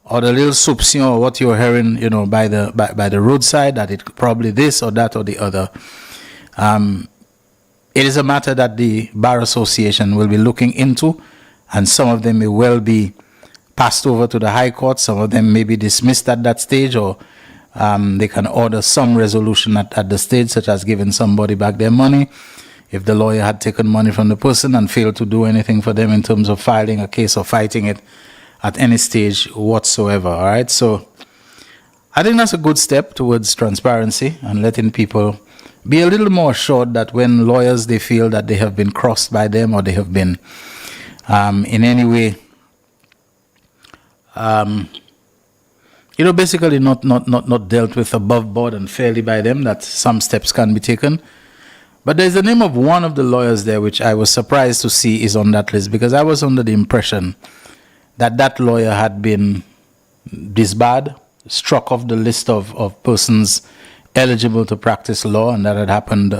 S9: or the little soupçon or what you're hearing, by the roadside, that it probably this or that or the other. It is a matter that the Bar Association will be looking into, and some of them may well be passed over to the High Court. Some of them may be dismissed at that stage, or they can order some resolution at the stage, such as giving somebody back their money if the lawyer had taken money from the person and failed to do anything for them in terms of filing a case or fighting it at any stage whatsoever. All right, so I think that's a good step towards transparency and letting people be a little more assured that when lawyers, they feel that they have been crossed by them or they have been in any way, basically not dealt with above board and fairly by them, that some steps can be taken. But there's the name of one of the lawyers there, which I was surprised to see is on that list, because I was under the impression that lawyer had been disbarred, struck off the list of persons eligible to practice law, and that had happened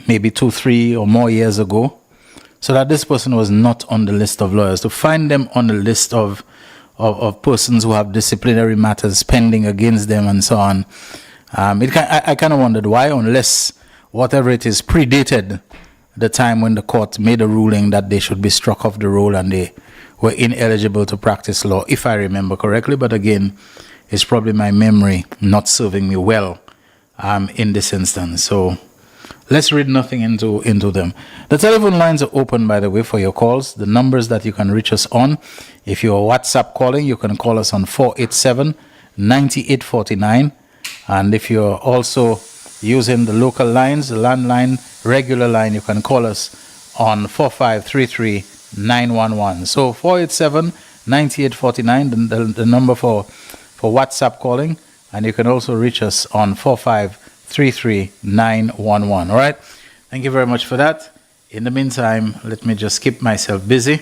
S9: maybe 2, 3 or more years ago, so that this person was not on the list of lawyers. To find them on the list of persons who have disciplinary matters pending against them and so on, I kind of wondered why, unless whatever it is predated the time when the court made a ruling that they should be struck off the roll and they were ineligible to practice law, if I remember correctly. But again, it's probably my memory not serving me well in this instance. So let's read nothing into them. The telephone lines are open, by the way, for your calls. The numbers that you can reach us on, if you're WhatsApp calling, you can call us on 487-9849. And if you're also using the local lines, the landline, regular line, you can call us on 4533-911. So 487-9849, the number for WhatsApp calling, and you can also reach us on 4533-911. All right, thank you very much for that. In the meantime, let me just keep myself busy,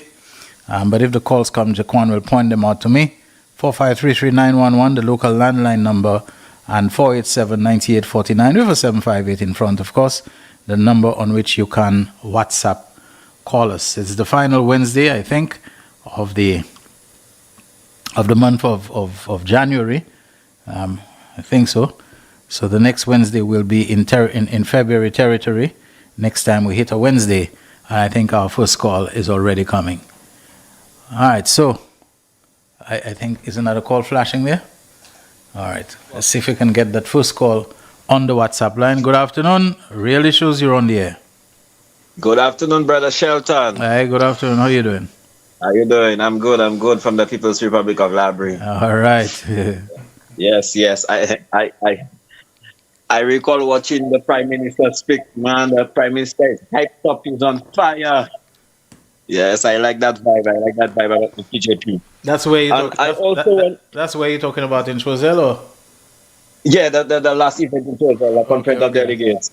S9: but if the calls come, Jaquan will point them out to me. 4533-911, the local landline number, and 487-9849 with a 758 in front, of course, the number on which you can WhatsApp call us. It's the final Wednesday, I think, of the month of January. I think so. So the next Wednesday will be in February territory. Next time we hit a Wednesday, and I think our first call is already coming. All right, so I think, is another call flashing there? All right, let's see if we can get that first call on the WhatsApp line. Good afternoon. Real Issues, you're on the air.
S10: Good afternoon, Brother Shelton.
S9: Hi, good afternoon. How are you doing?
S10: How you doing? I'm good from the People's Republic of Labrie.
S9: All right.
S10: Yes. I recall watching the Prime Minister speak, man. The Prime Minister is hyped up, he's on fire. Yes, I like that vibe. About the PJP.
S9: That's where you're talking about in Choiseul?
S10: Yeah, the last event in Choiseul, the conference of delegates.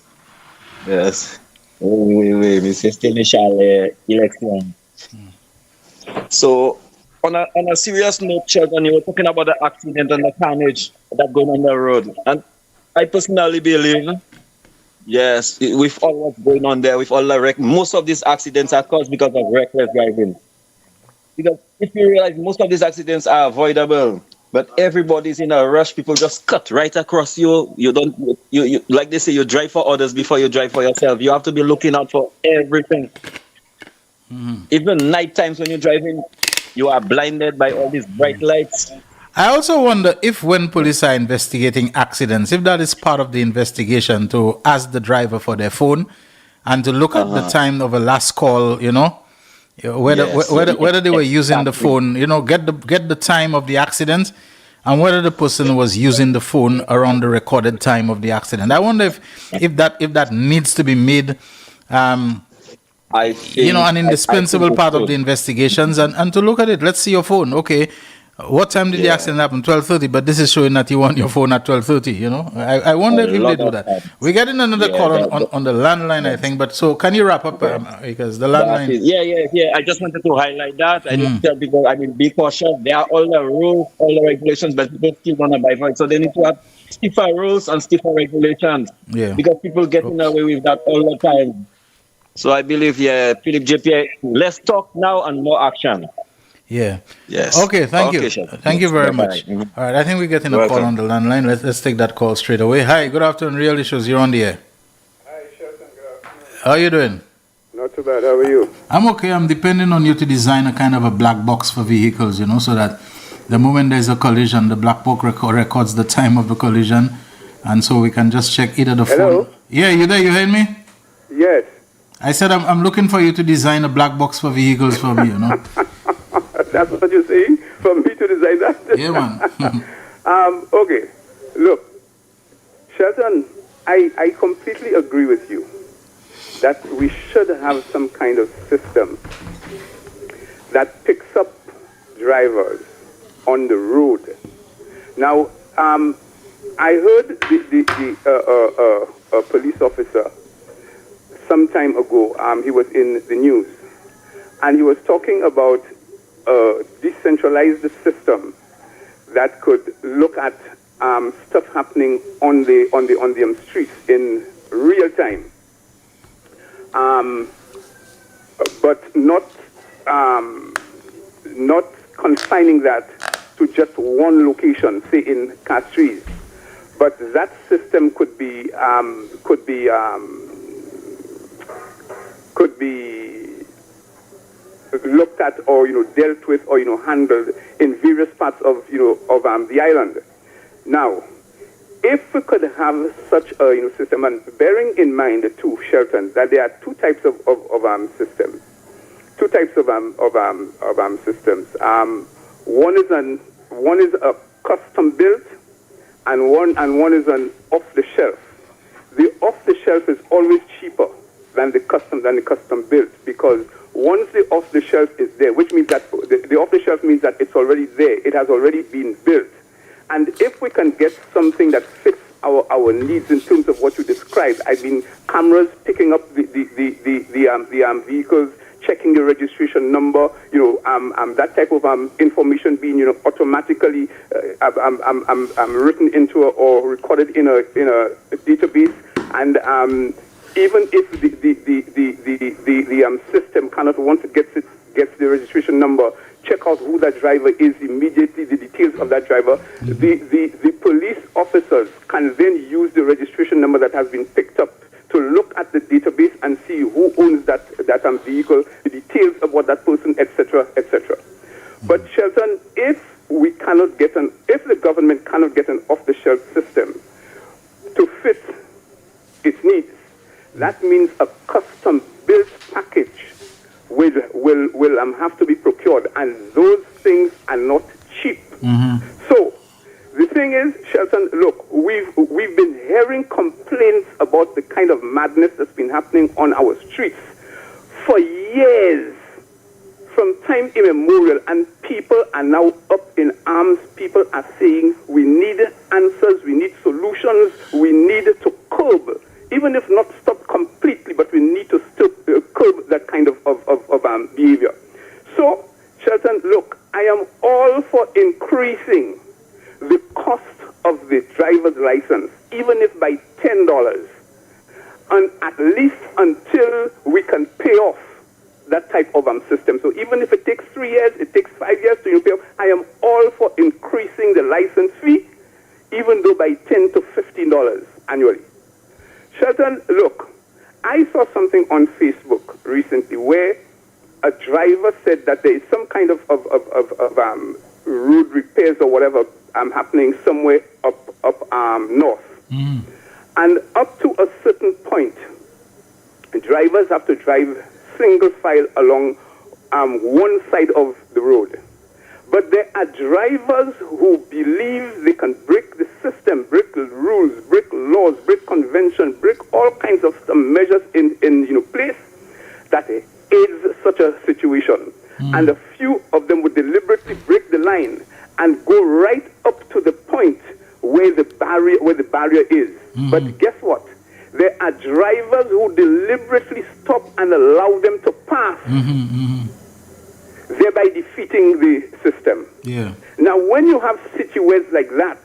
S10: Yes. Oui, Mr. Initial election. So, on a serious note, Sheldon, you were talking about the accident and the carnage that's going on the road. And I personally believe, yes, with all what's going on there, with all the most of these accidents are caused because of reckless driving. Because if you realize most of these accidents are avoidable, but everybody's in a rush, people just cut right across you. You like they say, you drive for others before you drive for yourself. You have to be looking out for everything. Mm-hmm. Even night times when you're driving, you are blinded by all these bright lights.
S9: I also wonder if when police are investigating accidents, if that is part of the investigation, to ask the driver for their phone and to look at the time of a last call, whether they were using the phone, get the time of the accident and whether the person was using the phone around the recorded time of the accident. I wonder if that needs to be made an indispensable part of the investigations and to look at it. Let's see your phone. Okay. What time did the accident happen? 12:30, but this is showing that you want your phone at 12:30, I wonder if they do that. We're getting another call on the landline, I think, but so can you wrap up because the landline...
S10: Yeah. I just wanted to highlight that. I just tell people, be cautious. There are all the rules, all the regulations, but people still don't abide by it. So they need to have stiffer rules and stiffer regulations. Yeah. Because people getting away with that all the time. So I believe, Philip JP, less talk now and more action.
S9: Yeah.
S10: Yes.
S9: Okay, thank you. Thank you very much. Mm-hmm. All right, I think we're getting a call on the landline. Let's take that call straight away. Hi, good afternoon, Real Issues. You're on the air.
S11: Hi, Shelton. Good afternoon.
S9: How are you doing?
S11: Not too bad. How are you?
S9: I'm okay. I'm depending on you to design a kind of a black box for vehicles, so that the moment there's a collision, the black box records the time of the collision, and so we can just check either the phone. Yeah, you there? You heard me?
S11: Yes.
S9: I said I'm looking for you to design a black box for vehicles for me,
S11: That's what you're saying? For me to design that?
S9: Yeah, man.
S11: Okay. Look, Shelton, I completely agree with you that we should have some kind of system that picks up drivers on the road. Now, I heard a police officer some time ago. He was in the news, and he was talking about a decentralized system that could look at stuff happening on the streets in real time, but not confining that to just one location, say in Castries. But that system could be looked at, or dealt with, or handled in various parts of the island. Now, if we could have such a system, and bearing in mind too, Shelton, that there are two types of systems. Two types of systems. One is a custom built, and one is an off the shelf. The off the shelf is always cheaper than the custom built, because once the off the shelf is there, which means that the off the shelf means that it's already there. It has already been built. And if we can get something that fits our needs in terms of what you described, I mean, cameras picking up the vehicles, checking the registration number, that type of information being automatically written into or recorded in a database, and even if the system cannot, once it gets the registration number, check out who that driver is immediately, the details of that driver. The police officers can then use the registration number that has been picked up to look at the database and see who owns that vehicle, the details of what that person, etc., etc. But Shelton, if the government cannot get an off-the-shelf system to fit its needs, that means a custom-built package will have to be procured, and those things are not cheap. So the thing is, Shelton, look, we've been hearing complaints about the kind of madness that's been happening on our streets for years, from time immemorial, and people are now up in arms. People are saying we need answers, we need solutions, we need to curb, even if not stop completely, but we need to still curb that kind of behavior. So, Shelton, look, I am all for increasing the cost of the driver's license, even if by $10, and at least until we can pay off that type of system. So even if it takes 3 years, it takes 5 years to pay off, I am all for increasing the license fee, even though by $10 to $15 annually. Shelton, look, I saw something on Facebook recently where a driver said that there is some kind of road repairs or whatever happening somewhere up north. And up to a certain point, drivers have to drive single file along one side of the road. But there are drivers who believe they can break the system, break the rules, break laws, break convention, break all kinds of measures in place that aids such a situation. And a few of them would deliberately break the line and go right up to the point where the barrier is. But guess what? There are drivers who deliberately stop and allow them to pass, thereby defeating the system.
S9: Yeah.
S11: Now, when you have situations like that,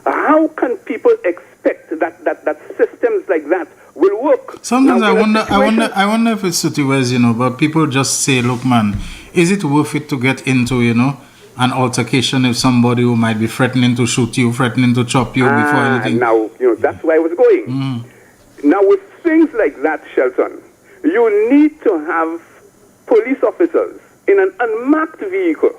S11: how can people expect that systems like that will work?
S9: Sometimes
S11: now,
S9: I wonder if it's situations, but people just say, look, man, is it worth it to get into, an altercation if somebody who might be threatening to shoot you, threatening to chop you before anything?
S11: Now, that's where I was going. Now, with things like that, Shelton, you need to have police officers in an unmarked vehicle,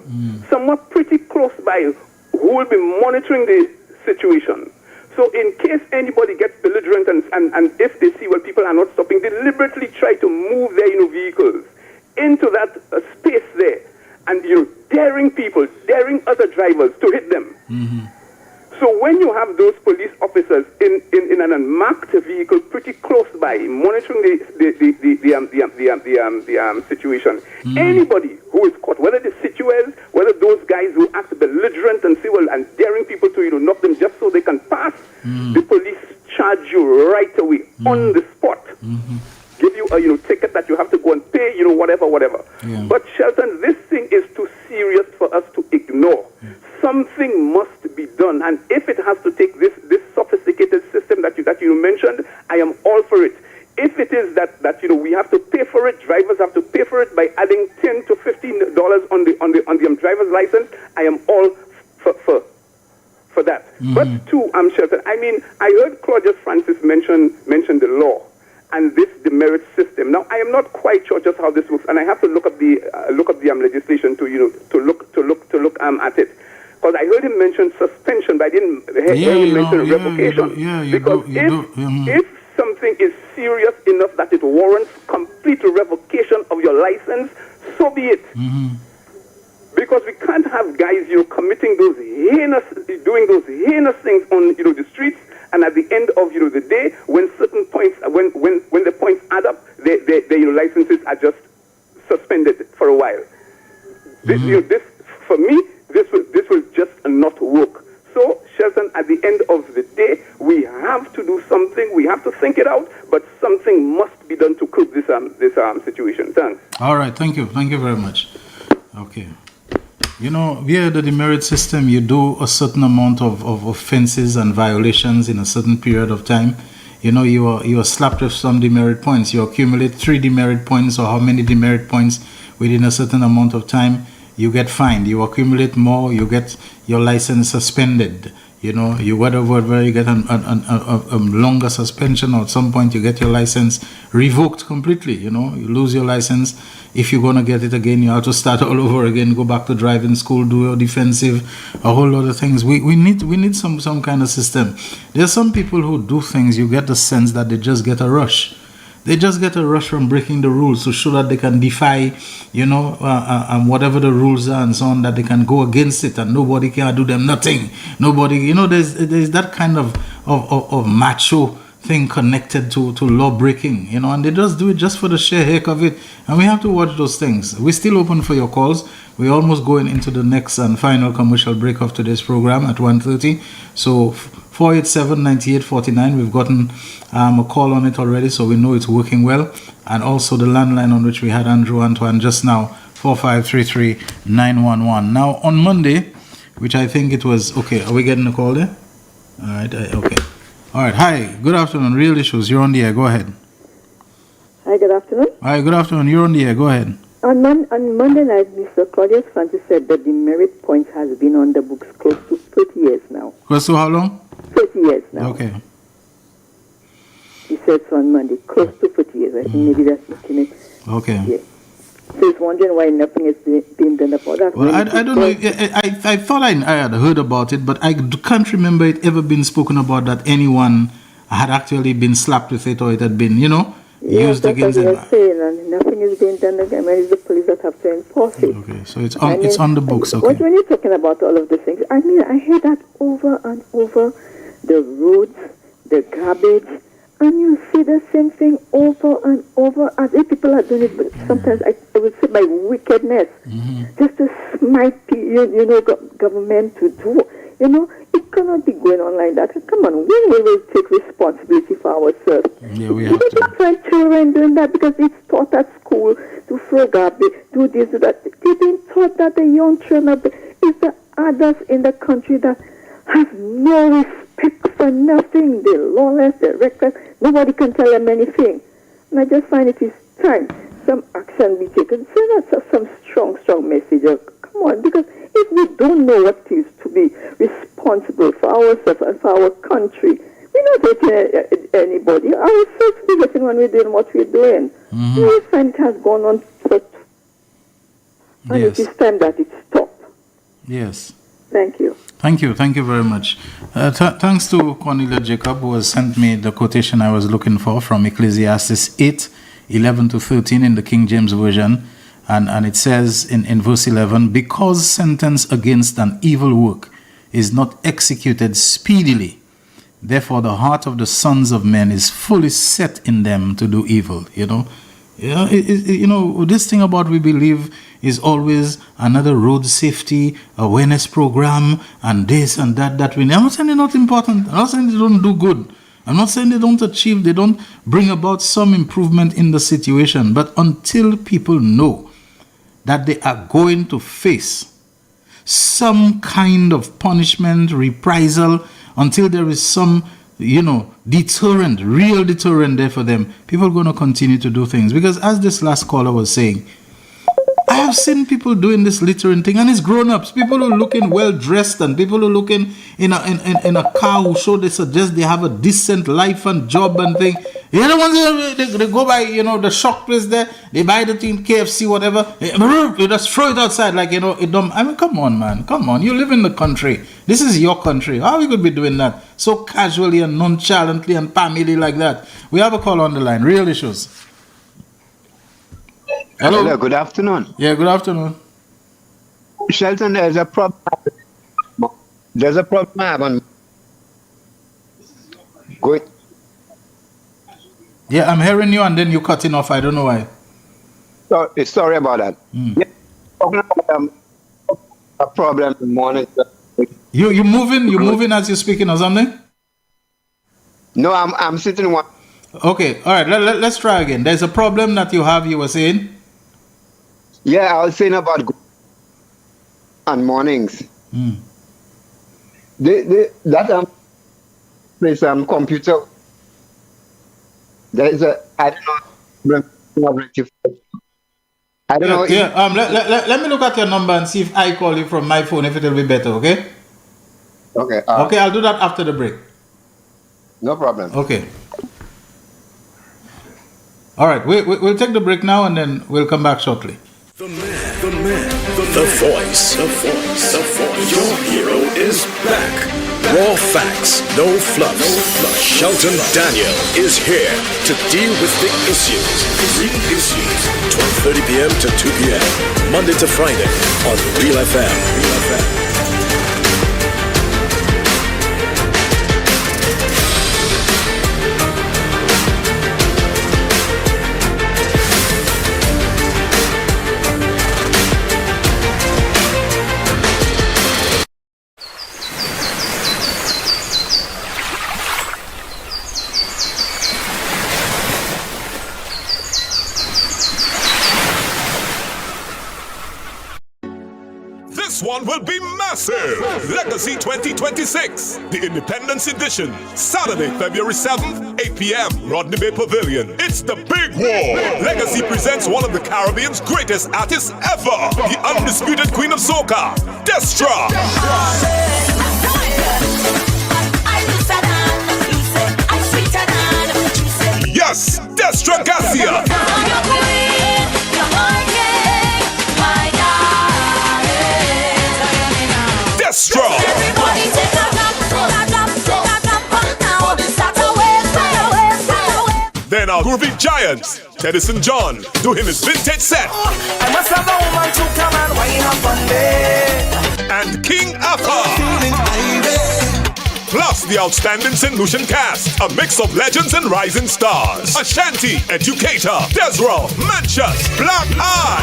S11: somewhere pretty close by, who will be monitoring the situation. So in case anybody gets belligerent and if they see people are not stopping, deliberately try to move their vehicles into that space there, and daring other drivers to hit them. So when you have those police officers in an unmarked vehicle pretty close by, monitoring the situation. Anybody who is caught, whether the situers, whether those guys who act belligerent and civil and daring people to knock them just so they can pass, the police charge you right away on the spot. Give you a ticket that you have to go and pay, whatever.
S9: Yeah.
S11: But Shelton, this thing is too serious for us to ignore. Something must be done, and if it has to take this sophisticated system that you mentioned, I am all for it. If it is that we have to pay for it, drivers have to pay for it by adding $10 to $15 on the driver's license, I am all for that. But too, Shelton, I mean, I heard Claudius Francis mention the law and this demerit system. Now, I am not quite sure just how this works, and I have to look up the legislation to look at it. Because I heard him mention suspension, but I didn't hear him mention revocation. If something is serious enough that it warrants complete revocation of your license, so be it. Because we can't have guys, committing doing those heinous things on, the streets, and at the end of, the day, when certain points, when the points add up, their licenses are just suspended for a while. This, for me, this will just not work. So, Shelton, at the end of the day, we have to do something. We have to think it out, but something must be done to curb this situation. Thanks.
S9: All right, thank you very much. Okay. Via the demerit system, you do a certain amount of offenses and violations in a certain period of time. You are slapped with some demerit points. You accumulate 3 demerit points or how many demerit points within a certain amount of time, you get fined. You accumulate more, you get your license suspended. You whatever, you get a longer suspension, or at some point you get your license revoked completely. You lose your license. If you're going to get it again, you have to start all over again, go back to driving school, do your defensive, a whole lot of things. We need some kind of system. There are some people who do things, you get the sense that they just get a rush. They just get a rush from breaking the rules to show that they can defy, whatever the rules are and so on, that they can go against it and nobody can do them nothing. Nobody, there's that kind of macho thing connected to law breaking, and they just do it just for the sheer heck of it. And we have to watch those things. We're still open for your calls. We're almost going into the next and final commercial break of today's program at 1:30. So 487-9849. We've gotten a call on it already, so we know it's working well. And also the landline on which we had Andrew Antoine just now, 4533-911. Now on Monday, which I think it was, okay, are we getting a call there? All right, okay. All right, hi, good afternoon, Real Issues, you're on the air, go ahead.
S12: Hi, good afternoon.
S9: Hi, good afternoon, you're on the air, go ahead.
S12: On Monday night, Mr. Claudius Francis said that the merit points has been on the books close to 30 years now.
S9: Close to how long?
S12: 30 years now.
S9: Okay.
S12: He said so on Monday, close to 30 years. I think maybe that's making it.
S9: Okay.
S12: Yeah. So he's wondering why nothing is being done about that.
S9: Well, I don't know. I thought I had heard about it, but I can't remember it ever being spoken about that anyone had actually been slapped with it or it had been, used against them.
S12: Yes, saying, and nothing is being done again. It's the police that have to enforce it.
S9: Okay, so it's on the books. Okay.
S12: When you're talking about all of the things, I hear that over and over, the roads, the garbage, and you see the same thing over and over, as if people are doing it, but sometimes I would say by wickedness, just to smite, government to do. It cannot be going on like that. Come on, when will we take responsibility for ourselves?
S9: Yeah, we have to.
S12: Don't find children doing that because it's taught at school to throw garbage, do this, do that. They've been taught that the young children, it's the others in the country that have no respect for nothing. They're lawless, they're reckless. Nobody can tell them anything. And I just find it is time some action be taken. So that's some strong message. Come on, because if we don't know what it is to be responsible for ourselves and for our country, we're not hurting anybody. Ourselves we're getting when we're doing what we're doing. We find it has gone on for and it is time that it stops.
S9: Yes.
S12: Thank you.
S9: Thank you very much. Thanks to Cornelia Jacob, who has sent me the quotation I was looking for from Ecclesiastes 8:11-13 in the King James Version. And it says in verse 11, because sentence against an evil work is not executed speedily, Therefore, the heart of the sons of men is fully set in them to do evil. This thing about we believe is always another road safety awareness program and this and that. I'm not saying they're not important. I'm not saying they don't do good. I'm not saying they don't bring about some improvement in the situation. But until people know that they are going to face some kind of punishment, reprisal, until there is some, deterrent, real deterrent there for them, people are going to continue to do things. Because as this last caller was saying, I have seen people doing this littering thing, and it's grown-ups. People who are looking well-dressed, and people who are looking in a car who they suggest they have a decent life and job and thing. The other ones, they go by, the shop place there, they buy the thing, KFC, whatever, they just throw it outside like, it don't. I mean, come on, man. Come on. You live in the country. This is your country. How we could be doing that so casually and nonchalantly and family like that? We have a call on the line. Real issues. Hello,
S13: good afternoon.
S9: Yeah, good afternoon.
S13: Shelton, there's a problem. There's a problem I have on. Good.
S9: Yeah, I'm hearing you and then you're cutting off. I don't know why.
S13: Sorry about that. Yeah, talking about a problem in the morning.
S9: You moving as you're speaking or something?
S13: No, I'm sitting one.
S9: Okay, all right. Let's try again. There's a problem that you have. You were saying.
S13: Yeah, I was saying about and mornings. That place computer. There is I don't know.
S9: Yeah. Let me look at your number and see if I call you from my phone, if it'll be better. Okay.
S13: Okay.
S9: Okay, I'll do that after the break.
S13: No problem.
S9: Okay. All right. We'll take the break now and then we'll come back shortly.
S8: The voice. Your hero is back. Raw facts, no fluffs. Shelton Daniel is here to deal with the issues. Real issues. 12:30 p.m. to 2 p.m. Monday to Friday on Real FM.
S1: This one will be massive. Legacy 2026, the Independence Edition. Saturday, February 7th, 8 p.m., Rodney Bay Pavilion. It's the big war. Legacy presents one of the Caribbean's greatest artists ever, the undisputed queen of soca, Destra. Yes, Destra Garcia. Destra. Then our groovy giants, Teddyson John, doing his vintage set.
S2: I must have a woman to come and wine up on me.
S1: And King Alpha. Plus the outstanding St. Lucian cast, a mix of legends and rising stars. Ashanti, Educator, Desro, Manchus, Black Eye.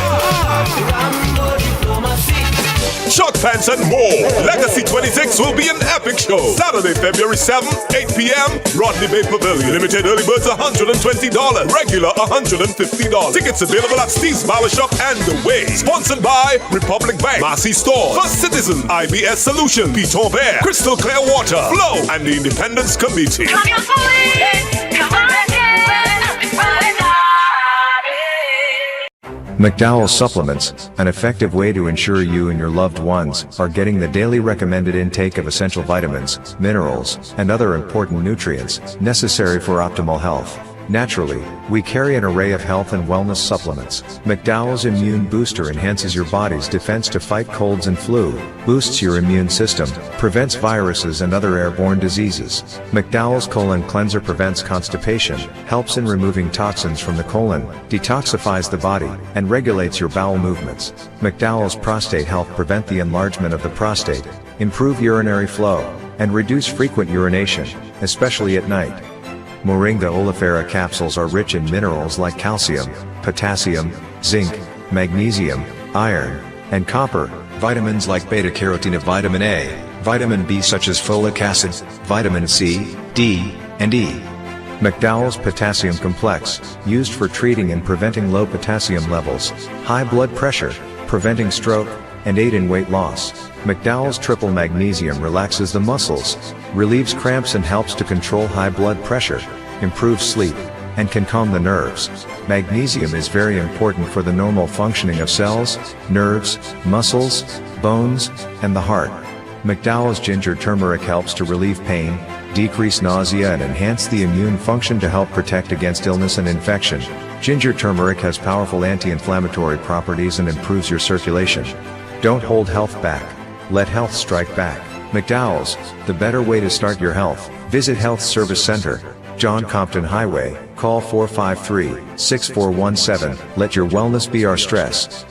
S1: Short pants and more. Legacy 26 will be an epic show. Saturday, February 7th, 8 p.m., Rodney Bay Pavilion. Limited early birds $120. Regular $150. Tickets available at Steve's Barbershop and The Way. Sponsored by Republic Bank, Massey Stores, First Citizen, IBS Solutions, Piton Bear, Crystal Clear Water, Flow, and the Independence Committee.
S3: Come on, come on again, everybody.
S4: McDowell Supplements, an effective way to ensure you and your loved ones are getting the daily recommended intake of essential vitamins, minerals, and other important nutrients necessary for optimal health. Naturally, we carry an array of health and wellness supplements. McDowell's Immune Booster enhances your body's defense to fight colds and flu, boosts your immune system, prevents viruses and other airborne diseases. McDowell's Colon Cleanser prevents constipation, helps in removing toxins from the colon, detoxifies the body, and regulates your bowel movements. McDowell's Prostate Health prevent the enlargement of the prostate, improve urinary flow, and reduce frequent urination, especially at night. Moringa oleifera capsules are rich in minerals like calcium, potassium, zinc, magnesium, iron, and copper, vitamins like beta-carotene, vitamin A, vitamin B such as folic acid, vitamin C, D, and E. McDowell's Potassium Complex, used for treating and preventing low potassium levels, high blood pressure, preventing stroke, and aid in weight loss. McDowell's Triple Magnesium relaxes the muscles, relieves cramps and helps to control high blood pressure, improves sleep, and can calm the nerves. Magnesium is very important for the normal functioning of cells, nerves, muscles, bones, and the heart. McDowell's Ginger Turmeric helps to relieve pain, decrease nausea and enhance the immune function to help protect against illness and infection. Ginger turmeric has powerful anti-inflammatory properties and improves your circulation. Don't hold health back. Let health strike back. McDowell's, the better way to start your health. Visit Health Service Center, John Compton Highway, call 453-6417. Let your wellness be our stress.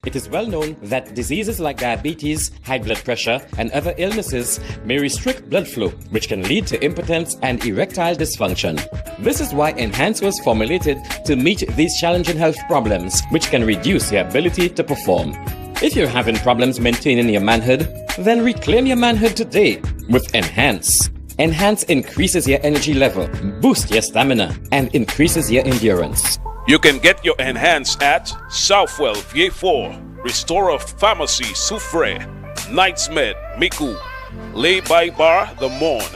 S5: It is well known that diseases like diabetes, high blood pressure, and other illnesses may restrict blood flow, which can lead to impotence and erectile dysfunction. This is why Enhance was formulated to meet these challenging health problems, which can reduce your ability to perform. If you're having problems maintaining your manhood, then reclaim your manhood today with Enhance. Enhance increases your energy level, boosts your stamina, and increases your endurance.
S6: You can get your Enhance at Southwell VA4, Restorer Pharmacy Soufre, Knights Med Miku, Lay by Bar The Morn,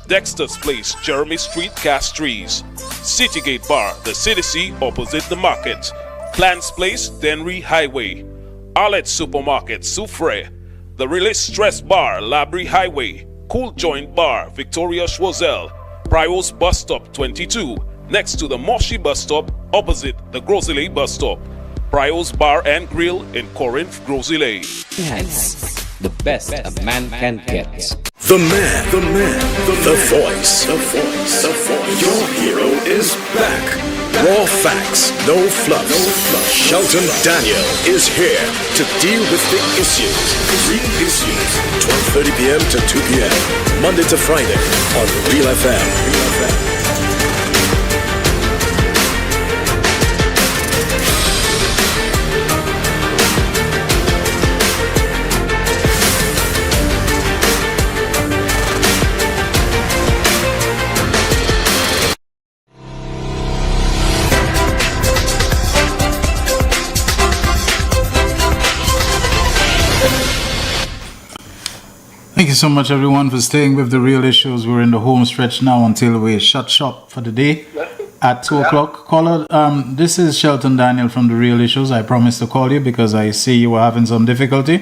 S6: Dexter's Place Jeremy Street Castries, Citygate Bar The City opposite the market, Clans Place Denry Highway, Arlette Supermarket Soufre, The Release Stress Bar Labrie Highway, Cool Joint Bar Victoria Schwazel, Prios Bus Stop 22, next to the Moshi Bus Stop opposite the Grosley Bus Stop. Prios Bar and Grill in Corinth, Grosley.
S5: Enhance, the best a man can get.
S8: The voice. Your hero is back. Raw facts, no fluff. Shelton Daniel is here to deal with the issues. Real issues. 12:30 p.m. to 2 p.m. Monday to Friday on Real FM.
S9: Thank you so much, everyone, for staying with the real issues. We're in the home stretch now until we shut shop for the day at 2 o'clock. Caller, this is Shelton Daniel from the real issues. I promised to call you because I see you were having some difficulty.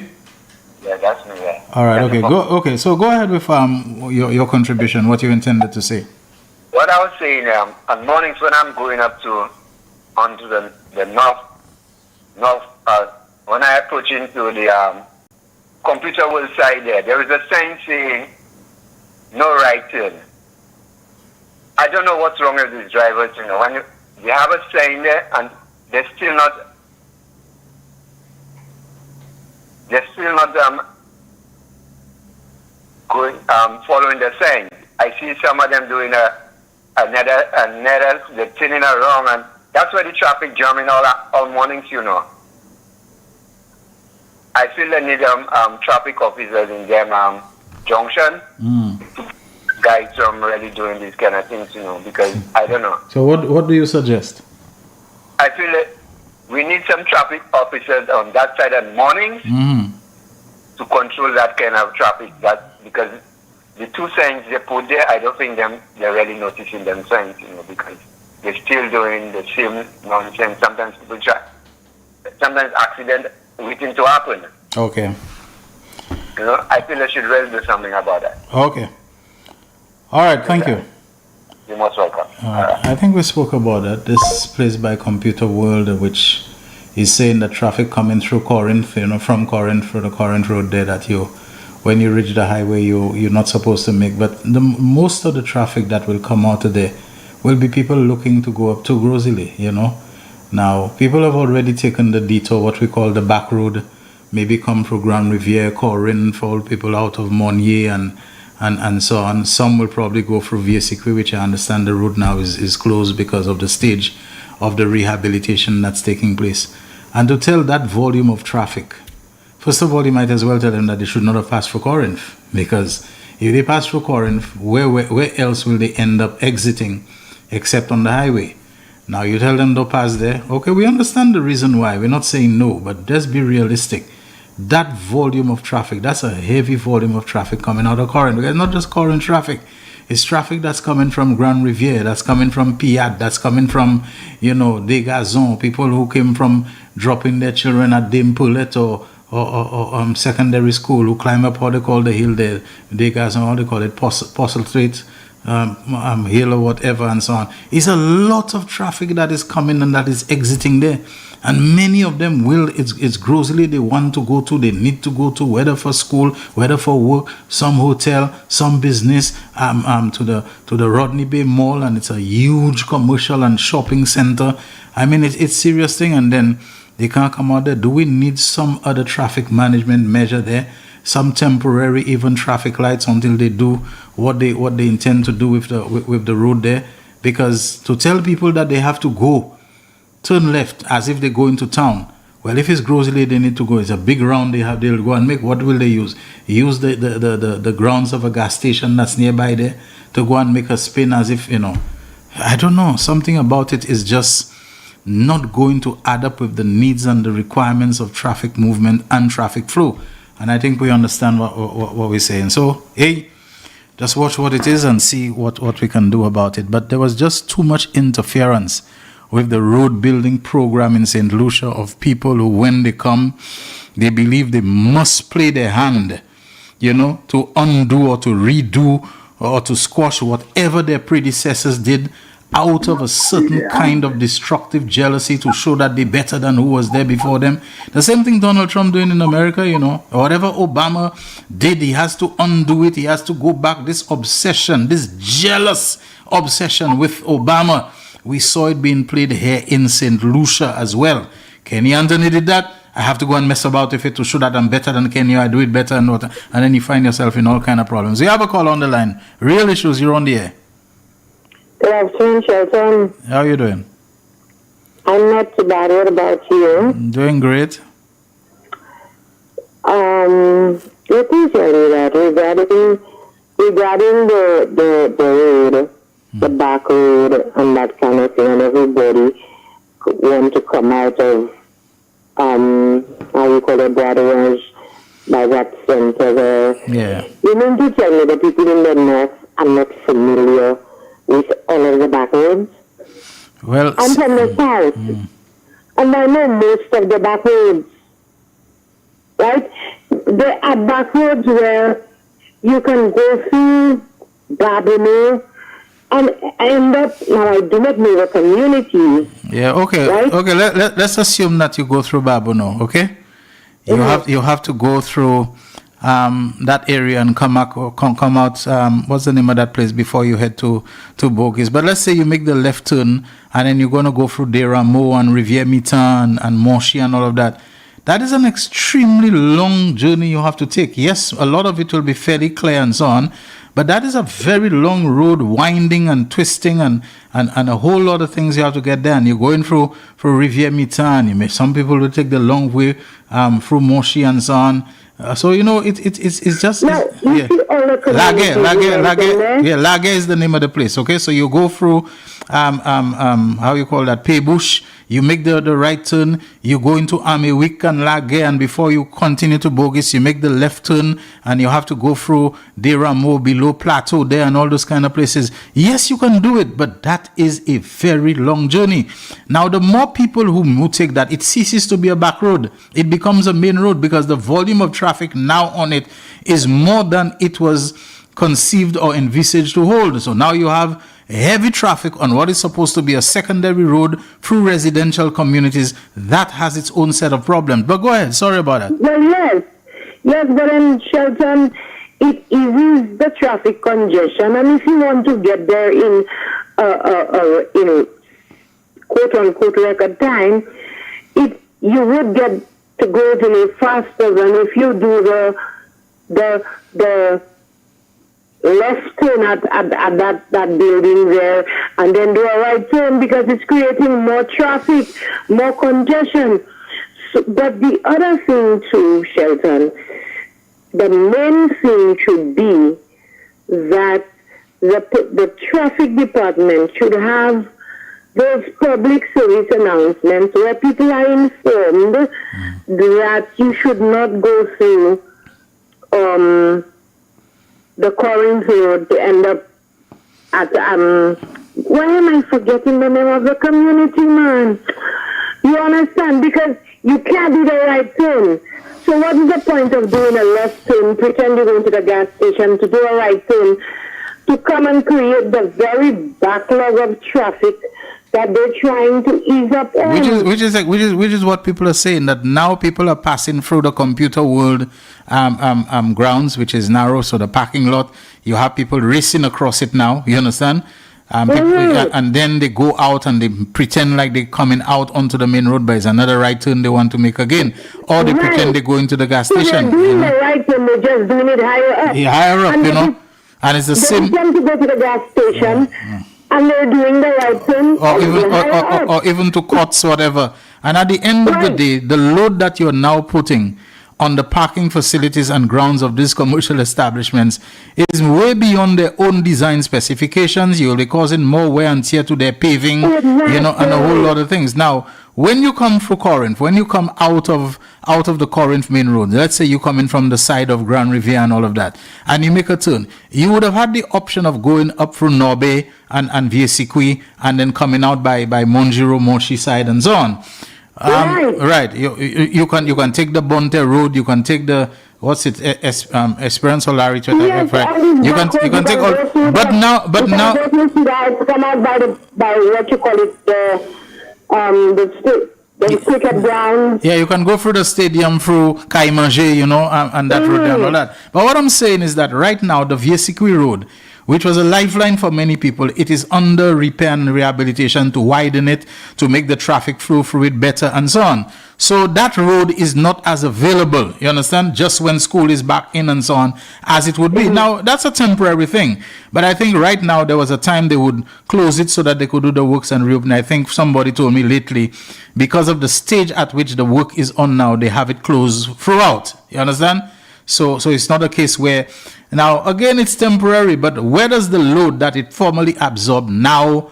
S14: Yeah, that's me. Yeah.
S9: All right. Okay. So go ahead with your contribution. What you intended to say.
S14: What I was saying, on mornings when I'm going up onto the north, when I approach into the computer world side there is a sign saying no right turn. I don't know what's wrong with these drivers, when you have a sign there and they're still not going following the sign. I see some of them doing another they're turning around, and that's why the traffic jamming all mornings, I feel they need traffic officers in them junction to guide them really doing these kind of things, because I don't know.
S9: So what do you suggest?
S14: I feel that we need some traffic officers on that side in mornings to control that kind of traffic. Because the two signs they put there, I don't think they're really noticing them signs, because they're still doing the same nonsense. Sometimes people sometimes accidents waiting to happen.
S9: Okay.
S14: I feel they should really do something about that.
S9: Okay. All right, thank you.
S14: You're most welcome.
S9: I think we spoke about that. This place by Computer World, which is saying that traffic coming through Corinth, from Corinth through the Corinth Road there, that when you reach the highway, you're not supposed to make. But most of the traffic that will come out today will be people looking to go up to Grosley, Now, people have already taken the detour, what we call the back road, maybe come through Grand Riviere, Corinth, all people out of Monnier and so on. Some will probably go through Vieux-Sequi, which I understand the route now is closed because of the stage of the rehabilitation that's taking place. And to tell that volume of traffic, first of all, you might as well tell them that they should not have passed through Corinth, because if they pass through Corinth, where else will they end up exiting except on the highway? Now you tell them don't pass there. Okay, we understand the reason why. We're not saying no, but just be realistic. That volume of traffic, that's a heavy volume of traffic coming out of Corinth. Because it's not just Corinth traffic. It's traffic that's coming from Grand Riviere, that's coming from Piat, that's coming from, Degazon, people who came from dropping their children at Dame Poulet or secondary school, who climb up what they call the hill there, Degazon, what they call it, Postle Street, hill or whatever, and so on. It's a lot of traffic that is coming and that is exiting there. And many of them it's grossly they want to go to, they need to go to, whether for school, whether for work, some hotel, some business, to the Rodney Bay Mall, and it's a huge commercial and shopping center. I mean, it's serious thing, and then they can't come out there. Do we need some other traffic management measure there? Some temporary even traffic lights until they do what they intend to do with the road there? Because to tell people that they have to go turn left as if they go into town. Well, if it's Grosley, they need to go. It's a big round they'll go and make. What will they use? Use the grounds of a gas station that's nearby there to go and make a spin as if, I don't know. Something about it is just not going to add up with the needs and the requirements of traffic movement and traffic flow. And I think we understand what we're saying. So, hey, just watch what it is and see what we can do about it. But there was just too much interference with the road building program in St. Lucia of people who, when they come, they believe they must play their hand, to undo or to redo or to squash whatever their predecessors did out of a certain kind of destructive jealousy to show that they're better than who was there before them. The same thing Donald Trump doing in America, whatever Obama did, he has to undo it. He has to go back. This obsession, this jealous obsession with Obama, we saw it being played here in St. Lucia as well. Kenny Anthony did that. I have to go and mess about with it to show that I'm better than Kenny. I do it better and what, and then you find yourself in all kind of problems. You have a call on the line. Real issues, you're on the air.
S15: Good afternoon, Shelton.
S9: How are you doing?
S15: I'm not too bad. What about you?
S9: Doing great.
S15: Let me tell you that regarding the road, the back road and that kind of thing, and everybody want to come out of how you call it, Broadway, by that center there.
S9: Yeah.
S15: You mean to tell me that people in the north are not familiar with all of the back roads?
S9: Well,
S15: I'm from the south, and I know most of the back roads, right? There are back roads where you can go through Babino and end up, now I do not know the communities.
S9: Yeah, okay.
S15: Right?
S9: Okay, let's assume that you go through Babino, okay? You have to go through that area and come out, what's the name of that place before you head to Bogies? But let's say you make the left turn and then you're going to go through Deramo and Rivière Mitan and Monchy and all of that. That is an extremely long journey you have to take. Yes, a lot of it will be fairly clear and so on, but that is a very long road, winding and twisting and a whole lot of things you have to get there. And you're going through Rivière Mitan. Some people will take the long way through Monchy and so on. So it's just Lague is the name of the place. Okay, so you go through how you call that, Paybush. You make the right turn, you go into Amewick and Lague, and before you continue to Bogies, you make the left turn and you have to go through Deramo, below Plateau there and all those kind of places. Yes, you can do it, but that is a very long journey. Now, the more people who take that, it ceases to be a back road. It becomes a main road because the volume of traffic now on it is more than it was conceived or envisaged to hold. So now you have heavy traffic on what is supposed to be a secondary road through residential communities. That has its own set of problems. But go ahead. Sorry about that.
S15: Well, yes, but in Shelton, it eases the traffic congestion, and if you want to get there in quote unquote record time, you would get to go a little faster than if you do the left turn at that building there, and then do a right turn, because it's creating more traffic, more congestion. So, but the other thing too, Shelton, the main thing should be that the traffic department should have those public service announcements where people are informed that you should not go through the Corinth Road to end up at why am I forgetting the name of the community, man? You understand? Because you can't do the right turn. So what is the point of doing a left turn, pretend you're going to the gas station, to do a right turn, to come and create the very backlog of traffic that they're trying to ease up on?
S9: Which is what people are saying, that now people are passing through the computer world grounds, which is narrow, so the parking lot, you have people racing across it now, you understand? And then they go out and they pretend like they're coming out onto the main road, but it's another right turn they want to make again. Or they pretend they go into the gas station.
S15: They're doing the right turn, they're just doing it higher up.
S9: Yeah, higher up, and and it's the same.
S15: They tend to go to the gas station, and they're doing the right turn.
S9: Or even to courts, whatever. And at the end of the day, the load that you're now putting on the parking facilities and grounds of these commercial establishments is way beyond their own design specifications. You'll be causing more wear and tear to their paving, and a whole lot of things. Now, when you come through Corinth, when you come out of the Corinth main road, let's say you come in from the side of Grand Riviere and all of that, and you make a turn, you would have had the option of going up through Norbe and Vieux-Sequi, and then coming out by Monjiro, Moshi side, and so on. Right. You can take the Bonte Road. You can take the Esperanza Larry. You can take all. But now. Come
S15: out by what you call it, the cricket ground.
S9: Yeah, you can go through the stadium through Kaimanger, and that road and all that. But what I'm saying is that right now the Vieux-Sequi Road, which was a lifeline for many people, it is under repair and rehabilitation to widen it, to make the traffic flow through it better, and so on. So that road is not as available, you understand, just when school is back in and so on, as it would be. Now, that's a temporary thing. But I think right now there was a time they would close it so that they could do the works and reopen. I think somebody told me lately, because of the stage at which the work is on now, they have it closed throughout, you understand? So it's not a case where, now again it's temporary, but where does the load that it formerly absorbed now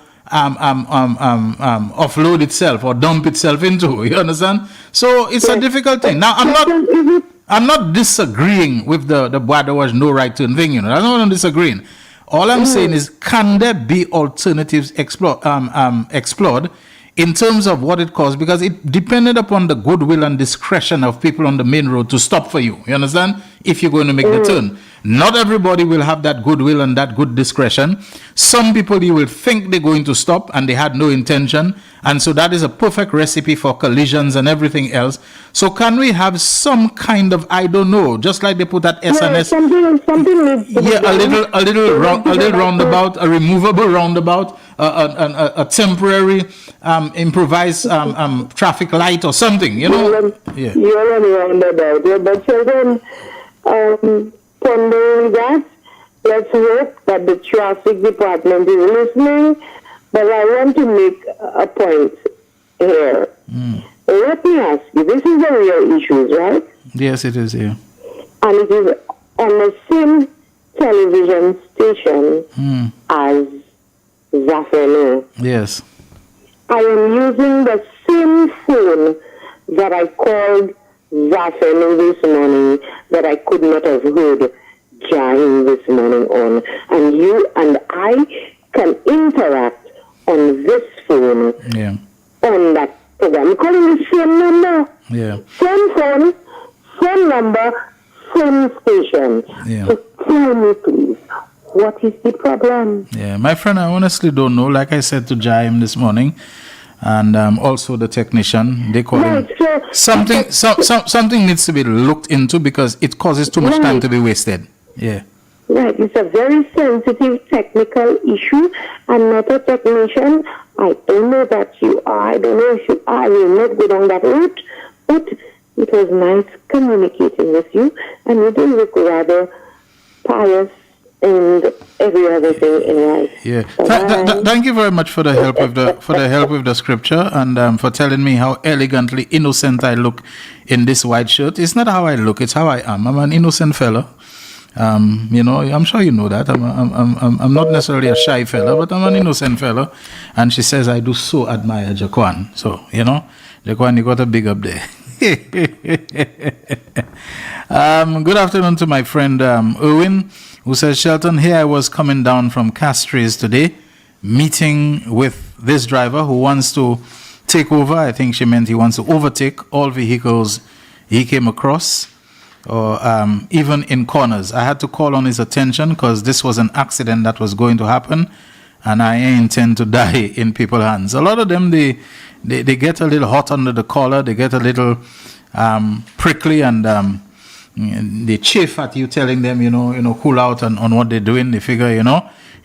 S9: offload itself or dump itself into? You understand? So it's a difficult thing. Now I'm not disagreeing with the why there was no right turn thing. I'm not disagreeing. All I'm saying is, can there be alternatives explored in terms of what it costs? Because it depended upon the goodwill and discretion of people on the main road to stop for you. You understand? If you're going to make the turn. Not everybody will have that goodwill and that good discretion. Some people, you will think they're going to stop and they had no intention. And so that is a perfect recipe for collisions and everything else. So can we have some kind of, I don't know, just like they put at SNS. A little roundabout, a removable roundabout, a temporary improvised traffic light or something,
S15: You're on roundabout, but children, pondering that, let's hope that the traffic department is listening. But I want to make a point here. Let me ask you, this is a real issue, right?
S9: Yes, it is, yeah.
S15: And it is on the same television station as Zafelo.
S9: Yes.
S15: I am using the same phone that I called Zafelo this morning, that I could not have heard Jahin this morning on. And you and I can interact on this phone, on that program. You're calling the same number, same phone, same number, same station. So tell me, please, what is the problem?
S9: Yeah, my friend, I honestly don't know. Like I said to Jaim this morning, and also the technician, they call him. Something needs to be looked into because it causes too much time to be wasted. Yeah.
S15: Right, it's a very sensitive technical issue. I'm not a technician. I don't know that you are. I don't know if you are. I will not go down that route. But It was nice communicating with you, and you do look rather pious and every other thing in life.
S9: Yeah. Thank you very much for the help with the scripture, and for telling me how elegantly innocent I look in this white shirt. It's not how I look; it's how I am. I'm an innocent fellow. I'm sure you know that. I'm not necessarily a shy fellow, but I'm an innocent fellow. And she says, I do so admire Jaquan. So, Jaquan, you got a big up there. Good afternoon to my friend Erwin, who says, Shelton, here I was coming down from Castries today, meeting with this driver who wants to take over. I think she meant he wants to overtake all vehicles he came across, or even in corners. I had to call on his attention because this was an accident that was going to happen, and I intend to die in people's hands. A lot of them, they get a little hot under the collar, they get a little prickly, and they chafe at you, telling them, cool out on what they're doing. They figure,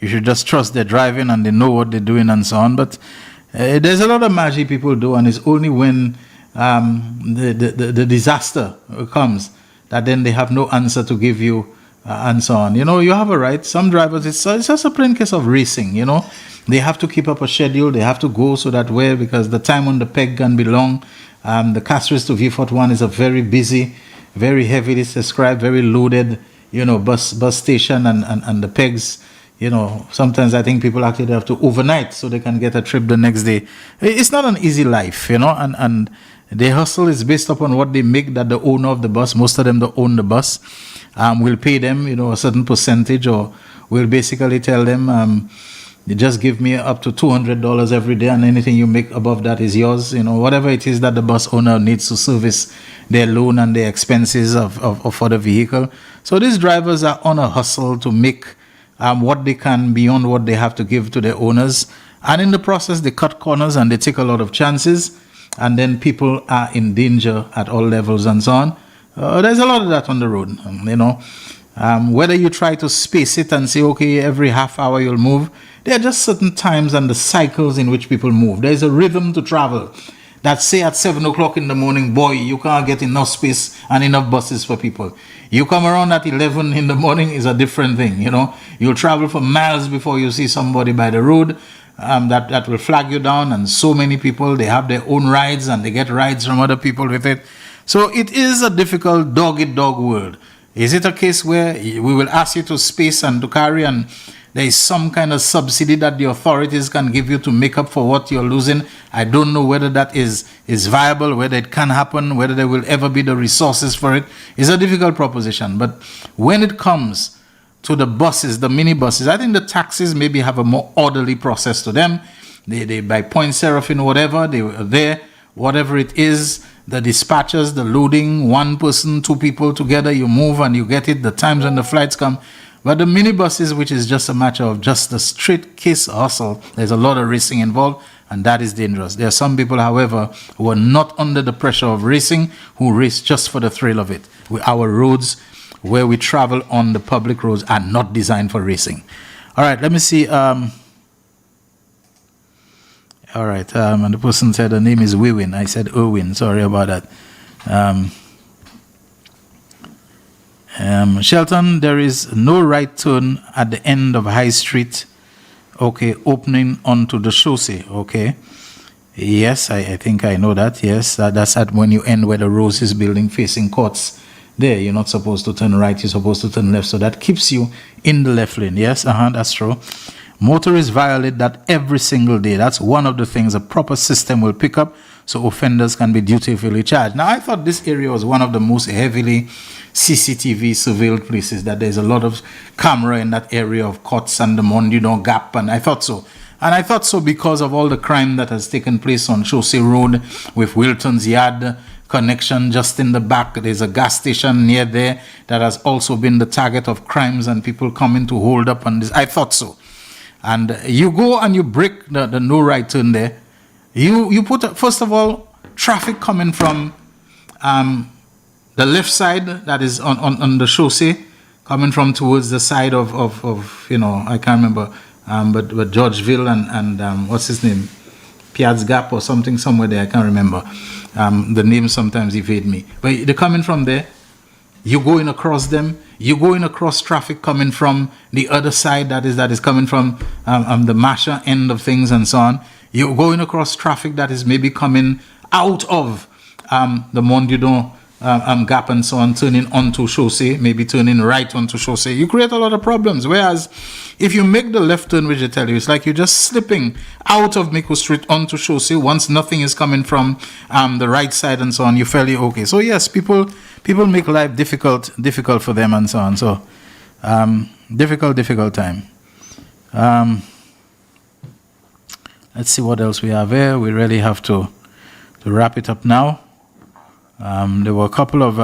S9: you should just trust their driving and they know what they're doing and so on. But there's a lot of magic people do, and it's only when the disaster comes that then they have no answer to give you, and so on. You have a right. Some drivers, it's just a plain case of racing, They have to keep up a schedule. They have to go so that way, because the time on the peg can be long. The Castries to V41 is a very busy, very heavily subscribed, very loaded, bus station, and the pegs, sometimes I think people actually have to overnight so they can get a trip the next day. It's not an easy life, and the hustle is based upon what they make, that the owner of the bus, most of them that own the bus, will pay them, a certain percentage, or will basically tell them, you just give me up to $200 every day, and anything you make above that is yours. Whatever it is that the bus owner needs to service their loan and their expenses for the vehicle. So these drivers are on a hustle to make what they can beyond what they have to give to their owners. And in the process, they cut corners and they take a lot of chances. And then people are in danger at all levels and so on. There's a lot of that on the road, whether you try to space it and say, okay, every half hour you'll move, there are just certain times and the cycles in which people move. There's a rhythm to travel that, say, at 7 o'clock in the morning, boy, you can't get enough space and enough buses for people. You come around at 11 in the morning is a different thing, You'll travel for miles before you see somebody by the road. That will flag you down, and so many people, they have their own rides and they get rides from other people with it. So it is a difficult dog-eat-dog world. Is it a case where we will ask you to space and to carry, and there is some kind of subsidy that the authorities can give you to make up for what you're losing? I don't know whether that is viable, whether it can happen, whether there will ever be the resources for it. It's a difficult proposition. But when it comes to the buses, the minibuses, I think the taxis maybe have a more orderly process to them. They by point seraphine, whatever, they were there, whatever it is, the dispatchers, the loading, one person, two people together, you move and you get it, the times when the flights come. But the minibuses, which is just a matter of just the straight case hustle, there's a lot of racing involved, and that is dangerous. There are some people, however, who are not under the pressure of racing, who race just for the thrill of it. Our roads, where we travel on the public roads, are not designed for racing. All right, let me see. All right, and the person said the name is Wewin. I said Erwin. Sorry about that. Shelton, there is no right turn at the end of High Street. Okay, opening onto the chaussee. Okay. Yes, I think I know that. Yes, that's at when you end where the Roses building facing courts. There, you're not supposed to turn right, you're supposed to turn left. So that keeps you in the left lane. Yes, that's true. Motorists violate that every single day. That's one of the things a proper system will pick up, so offenders can be dutifully charged. Now, I thought this area was one of the most heavily CCTV surveilled places, that there's a lot of camera in that area of Courts and the Mondino Gap, and I thought so. And I thought so because of all the crime that has taken place on Chaussee Road with Wilton's Yard connection just in the back. There's a gas station near there that has also been the target of crimes and people coming to hold up on this. I thought so. And you go and you break the no right turn there. You put, first of all, traffic coming from the left side, that is on the chaussee, coming from towards the side of I can't remember, but Georgeville and what's his name? Piaz's Gap or something, somewhere there, I can't remember. The names sometimes evade me. But they're coming from there. You're going across them. You're going across traffic coming from the other side, that is coming from the Masha end of things and so on. You're going across traffic that is maybe coming out of the Mondudon gap and so on, turning onto Chaussee, maybe turning right onto Chaussee. You create a lot of problems. Whereas if you make the left turn, which I tell you, it's like you're just slipping out of Miko Street onto Chaussee. Once nothing is coming from the right side and so on, you're fairly okay. So yes, people make life difficult for them and so on. So difficult time. Let's see what else we have here. We really have to wrap it up now. There were a couple of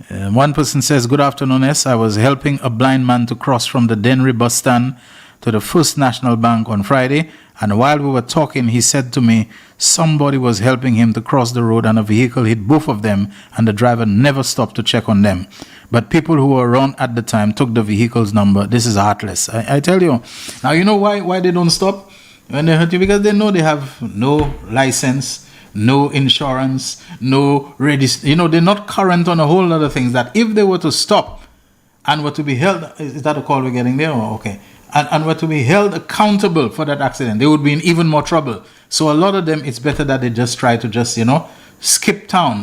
S9: one person says, "Good afternoon, S. I was helping a blind man to cross from the Denry bus stand to the First National Bank on Friday, and while we were talking, he said to me somebody was helping him to cross the road and a vehicle hit both of them, and the driver never stopped to check on them. But people who were around at the time took the vehicle's number. This is heartless." I tell you. Now, you know why they don't stop when they hurt you? Because they know they have no license, no insurance, no they're not current on a whole lot of things that if they were to stop and were to be held, is that a call we're getting there? Oh, okay. And were to be held accountable for that accident, they would be in even more trouble. So a lot of them, it's better that they just try to skip town,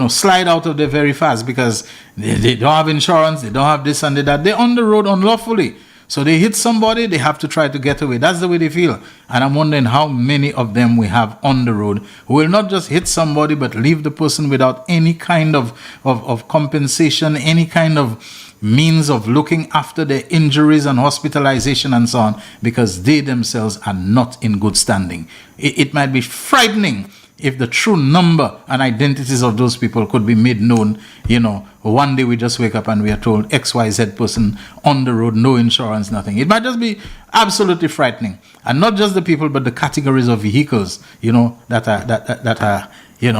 S9: slide out of there very fast because they don't have insurance, they don't have this and that. They're on the road unlawfully. So they hit somebody, they have to try to get away. That's the way they feel. And I'm wondering how many of them we have on the road who will not just hit somebody, but leave the person without any kind of compensation, any kind of means of looking after their injuries and hospitalization and so on, because they themselves are not in good standing. It might be frightening if the true number and identities of those people could be made known. One day we just wake up and we are told XYZ person on the road, no insurance, nothing. It might just be absolutely frightening. And not just the people, but the categories of vehicles, that are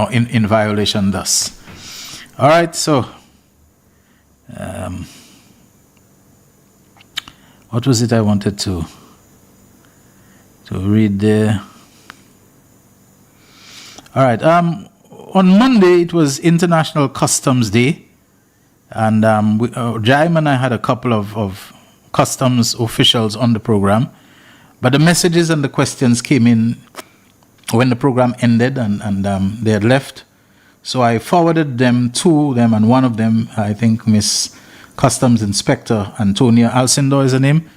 S9: in violation thus. All right, so what was it I wanted to read there? All right. On Monday, it was International Customs Day. And Jaime and I had a couple of customs officials on the program. But the messages and the questions came in when the program ended and they had left. So I forwarded them to them, and one of them, I think Miss Customs Inspector Antonia Alcindor is her name,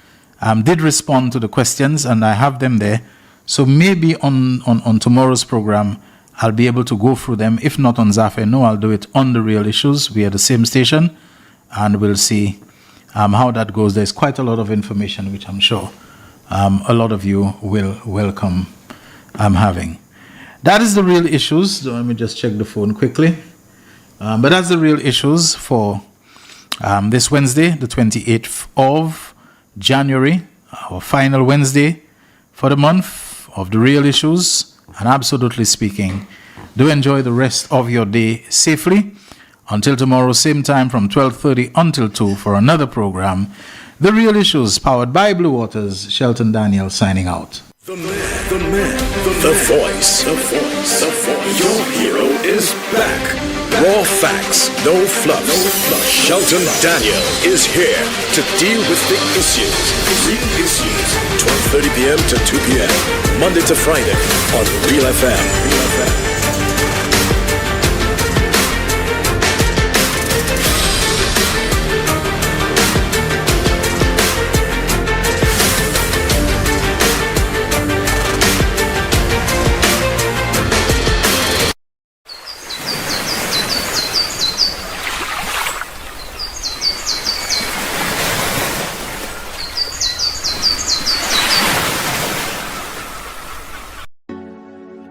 S9: did respond to the questions, and I have them there. So maybe on tomorrow's program, I'll be able to go through them. If not on Zafir, no, I'll do it on The Real Issues. We are the same station, and we'll see how that goes. There's quite a lot of information, which I'm sure a lot of you will welcome having. That is The Real Issues. So let me just check the phone quickly. But that's The Real Issues for this Wednesday, the 28th of January, our final Wednesday for the month of The Real Issues. And absolutely speaking, do enjoy the rest of your day safely. Until tomorrow, same time from 12:30 until 2 for another program. The Real Issues, powered by Blue Waters. Shelton Daniel signing out.
S8: The man, the voice. Your hero is back. Raw facts, no fluff. Shelton Daniel is here to deal with big issues. 12:30 p.m. to 2 p.m. Monday to Friday on Real FM.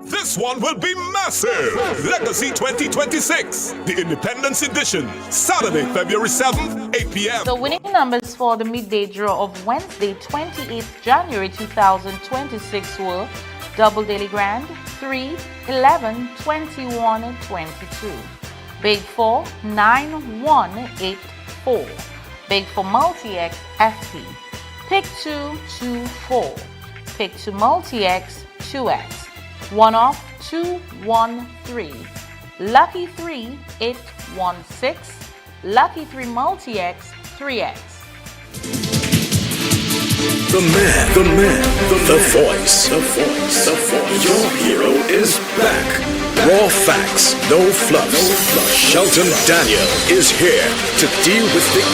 S1: This one will be massive! Legacy 2026, the Independence Edition, Saturday, February 7th, 8 p.m.
S16: The winning numbers for the midday draw of Wednesday, 28th January 2026 were Double Daily Grand, 3, 11, 21, and 22. Big 4, 9, 1, 8, 4. Big for Multi-X, FP. Pick 2, 2, 4. Pick 2 Multi-X, 2X. 1 off, 213. Lucky 3 816. Lucky 3 Multi-X 3X.
S8: The voice. Your hero is back. Raw facts, no fluff. Shelton Daniel is here to deal with the